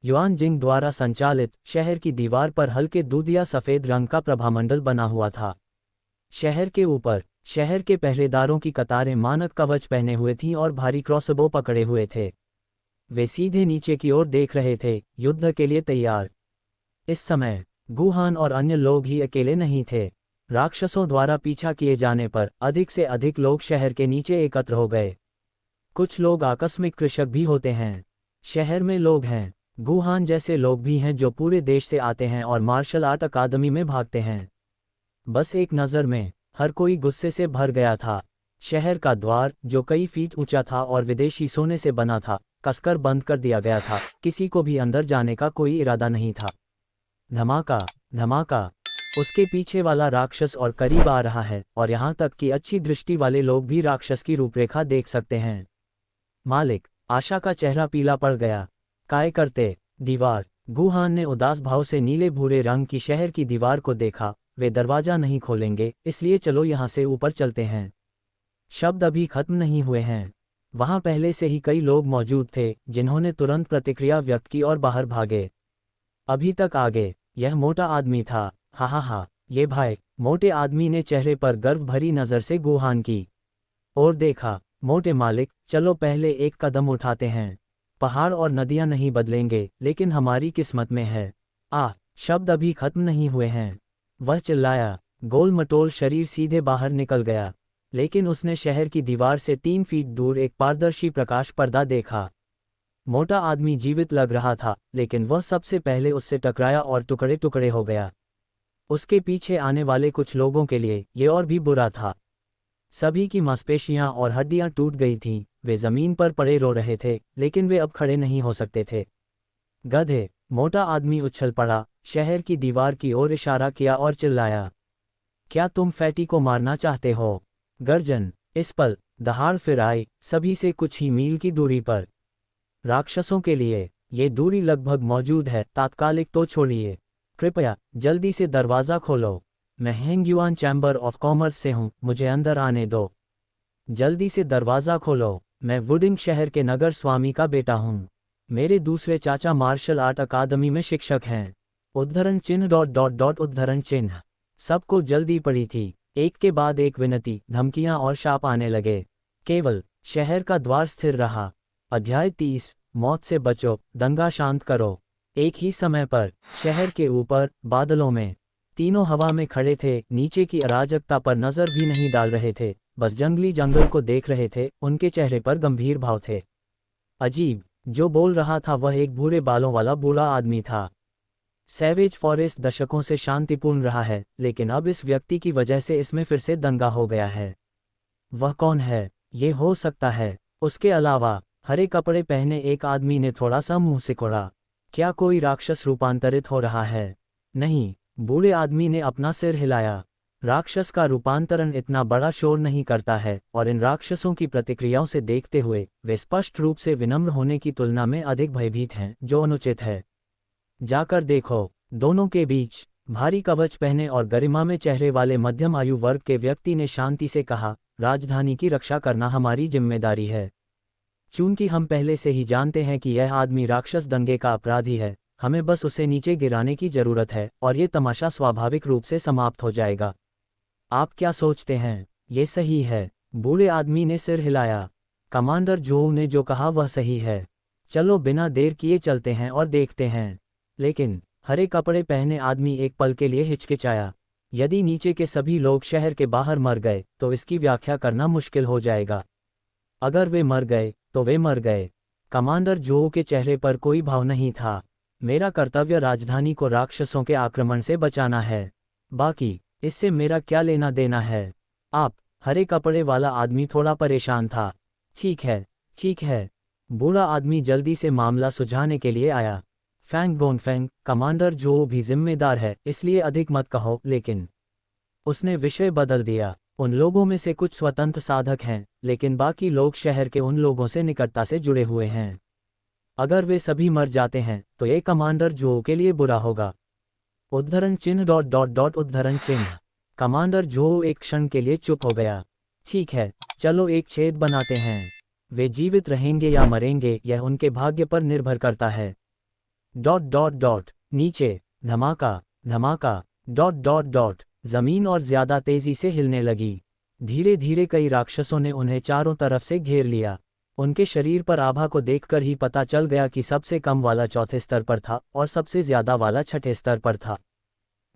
युआन जिंग द्वारा संचालित शहर की दीवार पर हल्के दूधिया सफेद रंग का प्रभामंडल बना हुआ था। शहर के ऊपर शहर के पहरेदारों की कतारें मानक कवच पहने हुए थीं और भारी क्रॉसबो पकड़े हुए थे। वे सीधे नीचे की ओर देख रहे थे, युद्ध के लिए तैयार। इस समय गुहान और अन्य लोग ही अकेले नहीं थे। राक्षसों द्वारा पीछा किए जाने पर अधिक से अधिक लोग शहर के नीचे एकत्र हो गए। कुछ लोग आकस्मिक कृषक भी होते हैं। शहर में लोग हैं, गुहान जैसे लोग भी हैं जो पूरे देश से आते हैं और मार्शल आर्ट अकादमी में भागते हैं। बस एक नज़र में हर कोई गुस्से से भर गया था। शहर का द्वार, जो कई फीट ऊंचा था और विदेशी सोने से बना था, कसकर बंद कर दिया गया था। किसी को भी अंदर जाने का कोई इरादा नहीं था। धमाका, धमाका। उसके पीछे वाला राक्षस और करीब आ रहा है और यहाँ तक कि अच्छी दृष्टि वाले लोग भी राक्षस की रूपरेखा देख सकते हैं। मालिक, आशा का चेहरा पीला पड़ गया। काय करते? दीवार। गुहान ने उदास भाव से नीले भूरे रंग की शहर की दीवार को देखा। वे दरवाजा नहीं खोलेंगे, इसलिए चलो यहाँ से ऊपर चलते हैं। शब्द अभी खत्म नहीं हुए हैं। वहां पहले से ही कई लोग मौजूद थे जिन्होंने तुरंत प्रतिक्रिया व्यक्त की और बाहर भागे। अभी तक आगे यह मोटा आदमी था। हा, ये भाई। मोटे आदमी ने चेहरे पर गर्व भरी नजर से गुहान की और देखा। मोटे मालिक, चलो पहले एक कदम उठाते हैं। पहाड़ और नदियां नहीं बदलेंगे, लेकिन हमारी किस्मत में है। शब्द अभी खत्म नहीं हुए हैं। वह चिल्लाया। गोल मटोल शरीर सीधे बाहर निकल गया, लेकिन उसने शहर की दीवार से 3 फीट दूर एक पारदर्शी प्रकाश पर्दा देखा। मोटा आदमी जीवित लग रहा था, लेकिन वह सबसे पहले उससे टकराया और टुकड़े टुकड़े हो गया। उसके पीछे आने वाले कुछ लोगों के लिए ये और भी बुरा था। सभी की मांसपेशियां और हड्डियां टूट गई थीं। वे जमीन पर पड़े रो रहे थे, लेकिन वे अब खड़े नहीं हो सकते थे। गधे। मोटा आदमी उछल पड़ा, शहर की दीवार की ओर इशारा किया और चिल्लाया, क्या तुम फैटी को मारना चाहते हो? गर्जन। इस पल दहाड़ फिर आई, सभी से कुछ ही मील की दूरी पर। राक्षसों के लिए ये दूरी लगभग मौजूद है, तात्कालिक तो छोड़िए। कृपया जल्दी से दरवाज़ा खोलो। मैं हेंग्युआन चैम्बर ऑफ कॉमर्स से हूँ, मुझे अंदर आने दो। जल्दी से दरवाज़ा खोलो। मैं वुडिंग शहर के नगर स्वामी का बेटा हूँ। मेरे दूसरे चाचा मार्शल आर्ट अकादमी में शिक्षक हैं। उद्धरण चिन्ह डॉट डॉट डॉट उद्धरण चिन्ह। सबको जल्दी पड़ी थी। एक के बाद एक विनती, धमकियां और शाप आने लगे। केवल शहर का द्वार स्थिर रहा। अध्याय 30, मौत से बचो, दंगा शांत करो। एक ही समय पर शहर के ऊपर बादलों में तीनों हवा में खड़े थे, नीचे की अराजकता पर नजर भी नहीं डाल रहे थे, बस जंगली जंगल को देख रहे थे। उनके चेहरे पर गंभीर भाव थे। अजीब, जो बोल रहा था वह एक भूरे बालों वाला बूढ़ा आदमी था। सैवेज फॉरेस्ट दशकों से शांतिपूर्ण रहा है, लेकिन अब इस व्यक्ति की वजह से इसमें फिर से दंगा हो गया है। वह कौन है? ये हो सकता है उसके अलावा? हरे कपड़े पहने एक आदमी ने थोड़ा सा मुंह सिकोड़ा। क्या कोई राक्षस रूपांतरित हो रहा है? नहीं, बूढ़े आदमी ने अपना सिर हिलाया। राक्षस का रूपांतरण इतना बड़ा शोर नहीं करता है, और इन राक्षसों की प्रतिक्रियाओं से देखते हुए वे स्पष्ट रूप से विनम्र होने की तुलना में अधिक भयभीत हैं, जो अनुचित है। जाकर देखो। दोनों के बीच भारी कवच पहने और गरिमा में चेहरे वाले मध्यम आयु वर्ग के व्यक्ति ने शांति से कहा, राजधानी की रक्षा करना हमारी जिम्मेदारी है। चूंकि हम पहले से ही जानते हैं कि यह आदमी राक्षस दंगे का अपराधी है, हमें बस उसे नीचे गिराने की जरूरत है और ये तमाशा स्वाभाविक रूप से समाप्त हो जाएगा। आप क्या सोचते हैं? ये सही है। बूढ़े आदमी ने सिर हिलाया। कमांडर जोऊ ने जो कहा वह सही है। चलो बिना देर किए चलते हैं और देखते हैं। लेकिन हरे कपड़े पहने आदमी एक पल के लिए हिचकिचाया। यदि नीचे के सभी लोग शहर के बाहर मर गए तो इसकी व्याख्या करना मुश्किल हो जाएगा। अगर वे मर गए तो वे मर गए। कमांडर जोऊ के चेहरे पर कोई भाव नहीं था। मेरा कर्तव्य राजधानी को राक्षसों के आक्रमण से बचाना है। बाकी इससे मेरा क्या लेना देना है? आप? हरे कपड़े वाला आदमी थोड़ा परेशान था। ठीक है, ठीक है। बूढ़ा आदमी जल्दी से मामला सुलझाने के लिए आया। फैंग बोनफेंग, कमांडर जो भी जिम्मेदार है, इसलिए अधिक मत कहो। लेकिन उसने विषय बदल दिया। उन लोगों में से कुछ स्वतंत्र साधक हैं, लेकिन बाकी लोग शहर के उन लोगों से निकटता से जुड़े हुए हैं। अगर वे सभी मर जाते हैं तो ये कमांडर जो के लिए बुरा होगा। उद्धरण चिन्ह डॉट डॉट डॉट उद्धरण चिन्ह। कमांडर जो एक क्षण के लिए चुप हो गया। ठीक है, चलो एक छेद बनाते हैं। वे जीवित रहेंगे या मरेंगे यह उनके भाग्य पर निर्भर करता है। Dot dot dot. नीचे धमाका धमाका डॉट डॉट डॉट। जमीन और ज्यादा तेजी से हिलने लगी। धीरे धीरे कई राक्षसों ने उन्हें चारों तरफ से घेर लिया। उनके शरीर पर आभा को देखकर ही पता चल गया कि सबसे कम वाला चौथे स्तर पर था और सबसे ज्यादा वाला छठे स्तर पर था।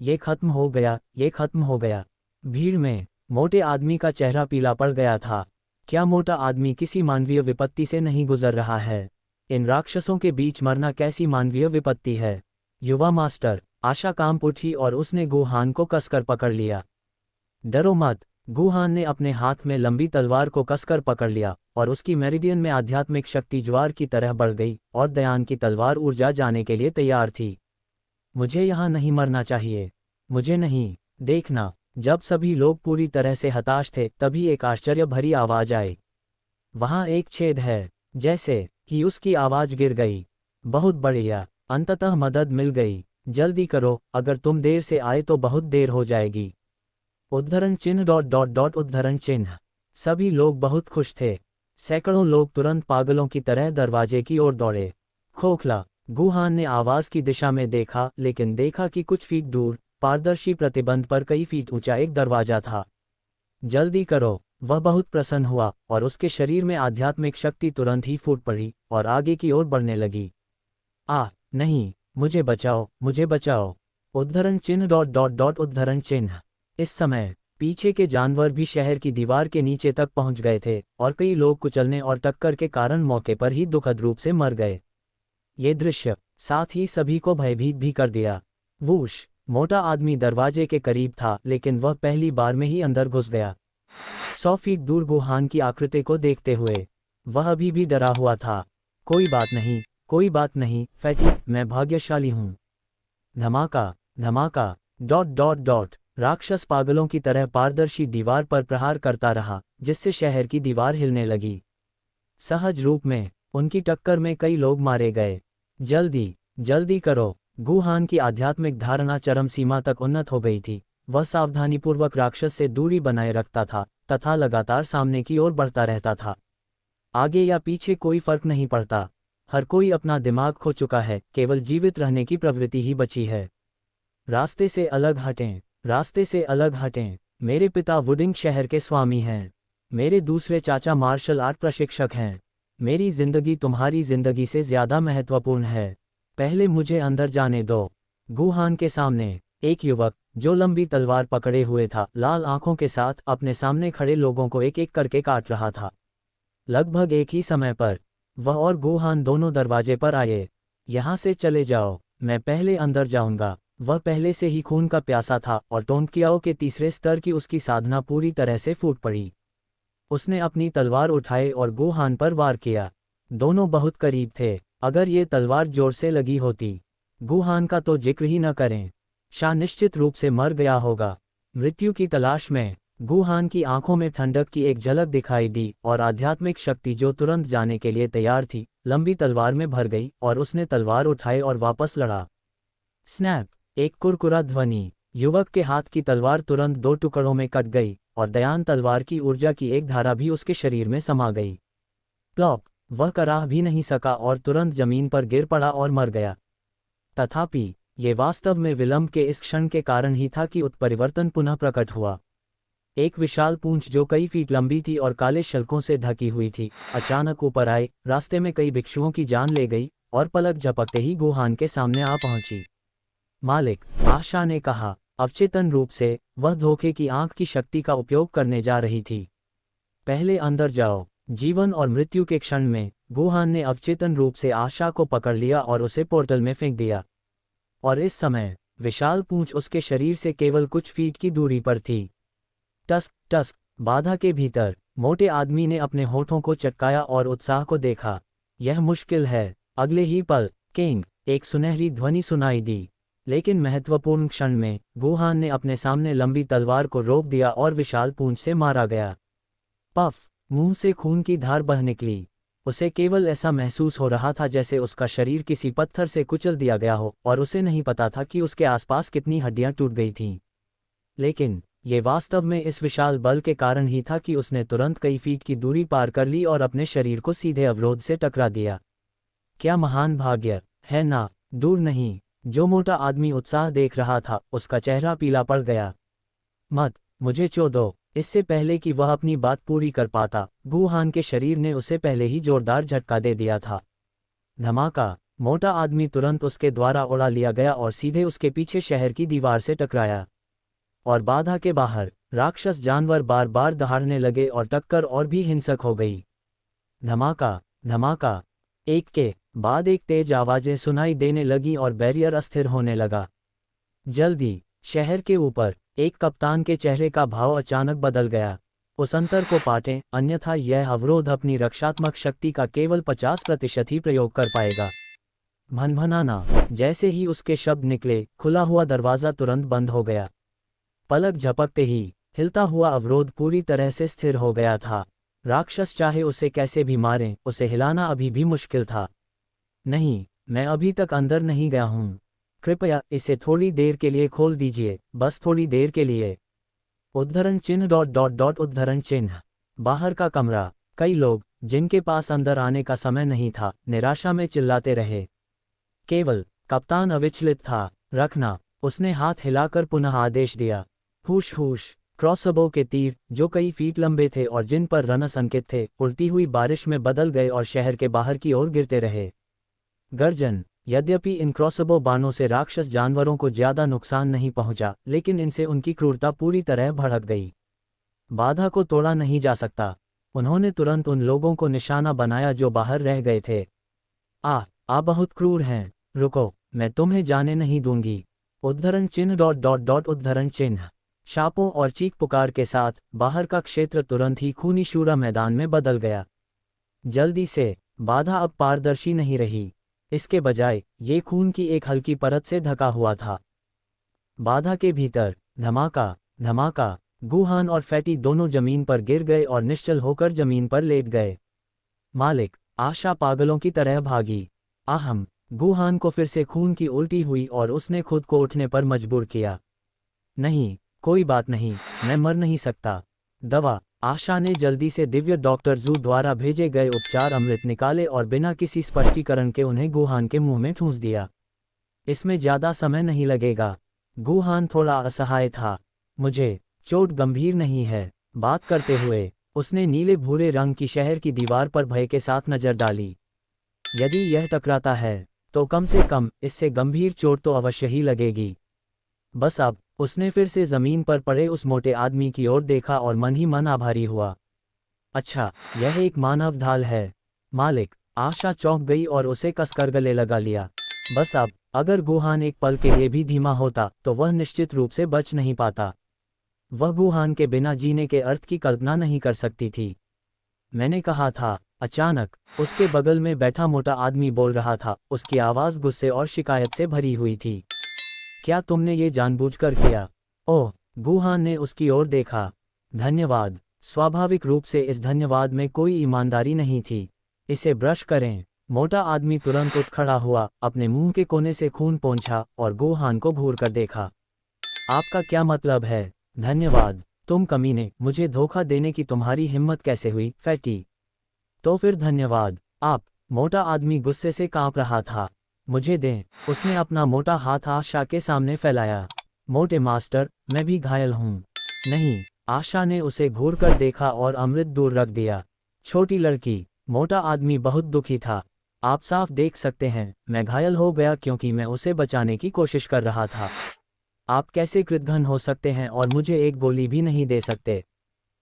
ये खत्म हो गया, ये खत्म हो गया। भीड़ में मोटे आदमी का चेहरा पीला पड़ गया था। क्या मोटा आदमी किसी मानवीय विपत्ति से नहीं गुजर रहा है? इन राक्षसों के बीच मरना कैसी मानवीय विपत्ति है? युवा मास्टर, आशा कांप उठी और उसने गुहान को कसकर पकड़ लिया। डरो मत। गुहान ने अपने हाथ में लंबी तलवार को कसकर पकड़ लिया और उसकी मेरिडियन में आध्यात्मिक शक्ति ज्वार की तरह बढ़ गई और दयान की तलवार ऊर्जा जाने के लिए तैयार थी। मुझे यहाँ नहीं मरना चाहिए। मुझे नहीं। देखना। जब सभी लोग पूरी तरह से हताश थे तभी एक आश्चर्य भरी आवाज आई। वहाँ एक छेद है। जैसे ही उसकी आवाज गिर गई। बहुत बढ़िया, अंततः मदद मिल गई। जल्दी करो, अगर तुम देर से आए तो बहुत देर हो जाएगी। उद्धरण चिन्ह डॉट डॉट डॉट उद्धरण चिन्ह। सभी लोग बहुत खुश थे। सैकड़ों लोग तुरंत पागलों की तरह दरवाजे की ओर दौड़े। खोखला। गुहान ने आवाज की दिशा में देखा, लेकिन देखा कि कुछ फीट दूर पारदर्शी प्रतिबंध पर कई फीट ऊंचा एक दरवाजा था। जल्दी करो। वह बहुत प्रसन्न हुआ और उसके शरीर में आध्यात्मिक शक्ति तुरंत ही फूट पड़ी और आगे की ओर बढ़ने लगी। नहीं, मुझे बचाओ, मुझे बचाओ। उद्धरण चिन्ह डॉट डॉट डॉट उद्धरण चिन्ह। इस समय पीछे के जानवर भी शहर की दीवार के नीचे तक पहुंच गए थे और कई लोग कुचलने और टक्कर के कारण मौके पर ही दुखद रूप से मर गए। ये दृश्य साथ ही सभी को भयभीत भी कर दिया। वूश। मोटा आदमी दरवाजे के करीब था, लेकिन वह पहली बार में ही अंदर घुस गया। 100 फीट दूर गुहान की आकृति को देखते हुए वह अभी भी डरा हुआ था। कोई बात नहीं, कोई बात नहीं फैटी, मैं भाग्यशाली हूँ। धमाका धमाका डॉट डॉट डॉट। राक्षस पागलों की तरह पारदर्शी दीवार पर प्रहार करता रहा, जिससे शहर की दीवार हिलने लगी। सहज रूप में उनकी टक्कर में कई लोग मारे गए। जल्दी जल्दी करो। गुहान की आध्यात्मिक धारणा चरम सीमा तक उन्नत हो गई थी। वह सावधानीपूर्वक राक्षस से दूरी बनाए रखता था तथा लगातार सामने की ओर बढ़ता रहता था। आगे या पीछे कोई फर्क नहीं पड़ता, हर कोई अपना दिमाग खो चुका है, केवल जीवित रहने की प्रवृत्ति ही बची है। रास्ते से अलग हटें, रास्ते से अलग हटें। मेरे पिता वुडिंग शहर के स्वामी हैं। मेरे दूसरे चाचा मार्शल आर्ट प्रशिक्षक हैं। मेरी जिंदगी तुम्हारी जिंदगी से ज्यादा महत्वपूर्ण है। पहले मुझे अंदर जाने दो। गुहान के सामने एक युवक जो लंबी तलवार पकड़े हुए था, लाल आंखों के साथ अपने सामने खड़े लोगों को एक एक करके काट रहा था। लगभग एक ही समय पर वह और गुहान दोनों दरवाजे पर आए। यहाँ से चले जाओ, मैं पहले अंदर जाऊंगा। वह पहले से ही खून का प्यासा था और टोंकियाओ के तीसरे स्तर की उसकी साधना पूरी तरह से फूट पड़ी। उसने अपनी तलवार उठाई और गुहान पर वार किया। दोनों बहुत करीब थे। अगर ये तलवार जोर से लगी होती, गुहान का तो जिक्र ही न करें, शाह निश्चित रूप से मर गया होगा। मृत्यु की तलाश में गुहान की आंखों में ठंडक की एक झलक दिखाई दी और आध्यात्मिक शक्ति जो तुरंत जाने के लिए तैयार थी, लंबी तलवार में भर गई और उसने तलवार उठाई और वापस लड़ा। स्नैप! एक कुरकुरा ध्वनि। युवक के हाथ की तलवार तुरंत दो टुकड़ों में कट गई और दयान तलवार की ऊर्जा की एक धारा भी उसके शरीर में समा गई। प्लॉप! वह कराह भी नहीं सका और तुरंत जमीन पर गिर पड़ा और मर गया। तथापि ये वास्तव में विलंब के इस क्षण के कारण ही था कि उत्परिवर्तन पुनः प्रकट हुआ। एक विशाल पूंछ जो कई फीट लंबी थी और काले शल्कों से ढकी हुई थी, अचानक ऊपर आई, रास्ते में कई भिक्षुओं की जान ले गई और पलक झपकते ही गुहान के सामने आ पहुंची। मालिक! आशा ने कहा। अवचेतन रूप से वह धोखे की आंख की शक्ति का उपयोग करने जा रही थी। पहले अंदर जाओ। जीवन और मृत्यु के क्षण में गुहान ने अवचेतन रूप से आशा को पकड़ लिया और उसे पोर्टल में फेंक दिया। और इस समय विशाल पूंछ उसके शरीर से केवल कुछ फीट की दूरी पर थी। Tusk tusk! बाधा के भीतर मोटे आदमी ने अपने होठों को चटकाया और उत्साह को देखा। यह मुश्किल है। अगले ही पल किंग! एक सुनहरी ध्वनि सुनाई दी। लेकिन महत्वपूर्ण क्षण में गुहान ने अपने सामने लंबी तलवार को रोक दिया और विशाल पूंछ से मारा गया। पफ! मुंह से खून की धार बह निकली। उसे केवल ऐसा महसूस हो रहा था जैसे उसका शरीर किसी पत्थर से कुचल दिया गया हो और उसे नहीं पता था कि उसके आसपास कितनी हड्डियां टूट गई थीं। लेकिन ये वास्तव में इस विशाल बल के कारण ही था कि उसने तुरंत कई फीट की दूरी पार कर ली और अपने शरीर को सीधे अवरोध से टकरा दिया। क्या महान भाग्य है ना? दूर नहीं। जो मोटा आदमी उत्साह देख रहा था, उसका चेहरा पीला पड़ गया। मत मुझे छू दो। इससे पहले कि वह अपनी बात पूरी कर पाता, गुहान के शरीर ने उसे पहले ही जोरदार झटका दे दिया था। धमाका! मोटा आदमी तुरंत उसके द्वारा उड़ा लिया गया और सीधे उसके पीछे शहर की दीवार से टकराया। और बाधा के बाहर राक्षस जानवर बार बार दहाड़ने लगे और टक्कर और भी हिंसक हो गई। धमाका! धमाका! एक के बाद एक तेज आवाजें सुनाई देने लगी और बैरियर अस्थिर होने लगा। जल्दी! शहर के ऊपर एक कप्तान के चेहरे का भाव अचानक बदल गया। उस अंतर को पाटें, अन्यथा यह अवरोध अपनी रक्षात्मक शक्ति का केवल 50% ही प्रयोग कर पाएगा। भनभनाना! जैसे ही उसके शब्द निकले, खुला हुआ दरवाजा तुरंत बंद हो गया। पलक झपकते ही हिलता हुआ अवरोध पूरी तरह से स्थिर हो गया था। राक्षस चाहे उसे कैसे भी मारें, उसे हिलाना अभी भी मुश्किल था। नहीं, मैं अभी तक अंदर नहीं गया हूँ। कृपया इसे थोड़ी देर के लिए खोल दीजिए, बस थोड़ी देर के लिए। उद्धरण चिन्ह डॉट डॉट डॉट उद्धरण चिन्ह। बाहर का कमरा। कई लोग, जिनके पास अंदर आने का समय नहीं था, निराशा में चिल्लाते रहे। केवल कप्तान अविचलित था। रखना! उसने हाथ हिलाकर पुनः आदेश दिया। हुश हुश! क्रॉसबो के तीर, जो कई फीट लंबे थे और जिन पर रनस अंकित थे, उड़ती हुई बारिश में बदल गए और शहर के बाहर की ओर गिरते रहे। गर्जन! यद्यपि इन क्रॉसबो बाणों से राक्षस जानवरों को ज्यादा नुकसान नहीं पहुंचा, लेकिन इनसे उनकी क्रूरता पूरी तरह भड़क गई। बाधा को तोड़ा नहीं जा सकता। उन्होंने तुरंत उन लोगों को निशाना बनाया जो बाहर रह गए थे। आ बहुत क्रूर हैं। रुको, मैं तुम्हें जाने नहीं दूंगी। उद्धरण चिन्ह डॉट डॉट डॉट उद्धरण चिन्ह। शापों और चीख पुकार के साथ बाहर का क्षेत्र तुरंत ही खूनी शूरा मैदान में बदल गया। जल्दी से! बाधा अब पारदर्शी नहीं रही। इसके बजाय ये खून की एक हल्की परत से ढका हुआ था। बाधा के भीतर धमाका! धमाका! गुहान और फैटी दोनों जमीन पर गिर गए और निश्चल होकर जमीन पर लेट गए। मालिक! आशा पागलों की तरह भागी। आहम! गुहान को फिर से खून की उल्टी हुई और उसने खुद को उठने पर मजबूर किया। नहीं, कोई बात नहीं, मैं मर नहीं सकता। दवा। आशा ने जल्दी से दिव्य डॉक्टर जू द्वारा भेजे गए उपचार अमृत निकाले और बिना किसी स्पष्टीकरण के उन्हें गुहान के मुंह में ठूंस दिया। इसमें ज्यादा समय नहीं लगेगा। गुहान थोड़ा असहाय था। मुझे चोट गंभीर नहीं है। बात करते हुए उसने नीले भूरे रंग की शहर की दीवार पर भय के साथ नजर डाली। यदि यह टकराता है तो कम से कम इससे गंभीर चोट तो अवश्य ही लगेगी। बस अब उसने फिर से जमीन पर पड़े उस मोटे आदमी की ओर देखा और मन ही मन आभारी हुआ। अच्छा, यह एक मानव ढाल है। मालिक। आशा चौंक गई और उसे कसकर गले लगा लिया। बस अब अगर गुहान एक पल के लिए भी धीमा होता तो वह निश्चित रूप से बच नहीं पाता। वह गुहान के बिना जीने के अर्थ की कल्पना नहीं कर सकती थी। मैंने कहा था। अचानक उसके बगल में बैठा मोटा आदमी बोल रहा था, उसकी आवाज़ गुस्से और शिकायत से भरी हुई थी। क्या तुमने ये जानबूझकर किया? ओह। गुहान ने उसकी ओर देखा। धन्यवाद। स्वाभाविक रूप से इस धन्यवाद में कोई ईमानदारी नहीं थी। इसे ब्रश करें। मोटा आदमी तुरंत उठ खड़ा हुआ, अपने मुंह के कोने से खून पोंछा और गुहान को घूर कर देखा। आपका क्या मतलब है? धन्यवाद। तुम कमीने, मुझे धोखा देने की तुम्हारी हिम्मत कैसे हुई, फैटी? तो फिर धन्यवाद। आप। मोटा आदमी गुस्से से कांप रहा था। मुझे दें। उसने अपना मोटा हाथ आशा के सामने फैलाया। मोटे मास्टर, मैं भी घायल हूं। नहीं। आशा ने उसे घूर कर देखा और अमृत दूर रख दिया। छोटी लड़की। मोटा आदमी बहुत दुखी था। आप साफ देख सकते हैं, मैं घायल हो गया क्योंकि मैं उसे बचाने की कोशिश कर रहा था। आप कैसे कृतघ्न हो सकते हैं और मुझे एक गोली भी नहीं दे सकते?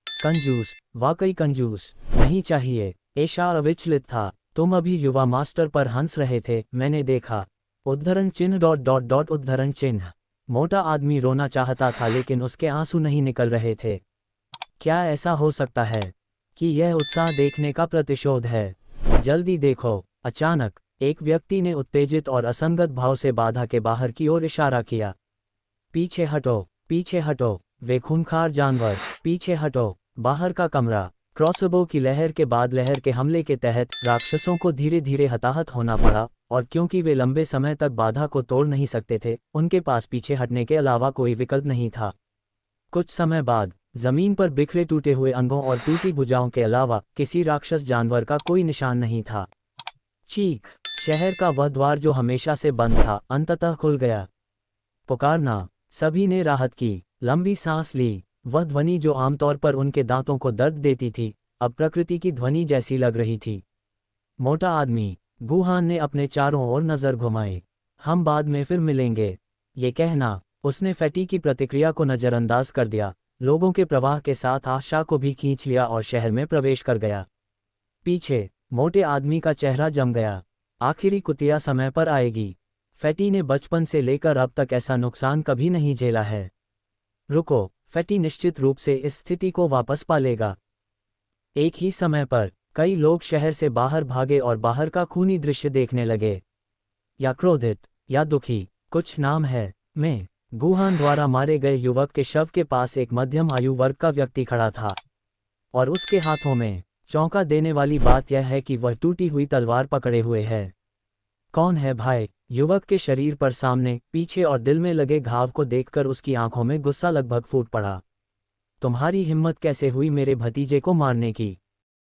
कंजूस। वाकई कंजूस। नहीं चाहिए। एशा अविचलित था। तुम अभी युवा मास्टर पर हंस रहे थे, मैंने देखा। उद्धरण चिन्ह डॉट डॉट डॉट उद्धरण चिन्ह। मोटा आदमी रोना चाहता था लेकिन उसके आंसू नहीं निकल रहे थे। क्या ऐसा हो सकता है कि यह उत्साह देखने का प्रतिशोध है? जल्दी देखो। अचानक एक व्यक्ति ने उत्तेजित और असंगत भाव से बाधा के बाहर की ओर इशारा किया। पीछे हटो, पीछे हटो, वे खूंखार जानवर, पीछे हटो। बाहर का कमरा। क्रॉसबो की लहर के बाद लहर के हमले के तहत राक्षसों को धीरे धीरे हताहत होना पड़ा, और क्योंकि वे लंबे समय तक बाधा को तोड़ नहीं सकते थे, उनके पास पीछे हटने के अलावा कोई विकल्प नहीं था। कुछ समय बाद जमीन पर बिखरे टूटे हुए अंगों और टूटी भुजाओं के अलावा किसी राक्षस जानवर का कोई निशान नहीं था। चीख। शहर का वह द्वार जो हमेशा से बंद था, अंततः खुल गया। पुकारना। सभी ने राहत की लंबी सांस ली। वह ध्वनि जो आमतौर पर उनके दांतों को दर्द देती थी, अब प्रकृति की ध्वनि जैसी लग रही थी। मोटा आदमी। गुहान ने अपने चारों ओर नजर घुमाई। हम बाद में फिर मिलेंगे। ये कहना उसने फैटी की प्रतिक्रिया को नजरअंदाज कर दिया, लोगों के प्रवाह के साथ आशा को भी खींच लिया और शहर में प्रवेश कर गया। पीछे मोटे आदमी का चेहरा जम गया। आखिरी कुतिया समय पर आएगी। फैटी ने बचपन से लेकर अब तक ऐसा नुकसान कभी नहीं झेला है। रुको। फैटी निश्चित रूप से इस स्थिति को वापस पालेगा। एक ही समय पर कई लोग शहर से बाहर भागे और बाहर का खूनी दृश्य देखने लगे। या क्रोधित या दुखी, कुछ नाम है। मैं। गुहान द्वारा मारे गए युवक के शव के पास एक मध्यम आयु वर्ग का व्यक्ति खड़ा था, और उसके हाथों में चौंका देने वाली बात यह है कि वह टूटी हुई तलवार पकड़े हुए है। कौन है भाई? युवक के शरीर पर सामने, पीछे और दिल में लगे घाव को देखकर उसकी आंखों में गुस्सा लगभग फूट पड़ा। तुम्हारी हिम्मत कैसे हुई मेरे भतीजे को मारने की?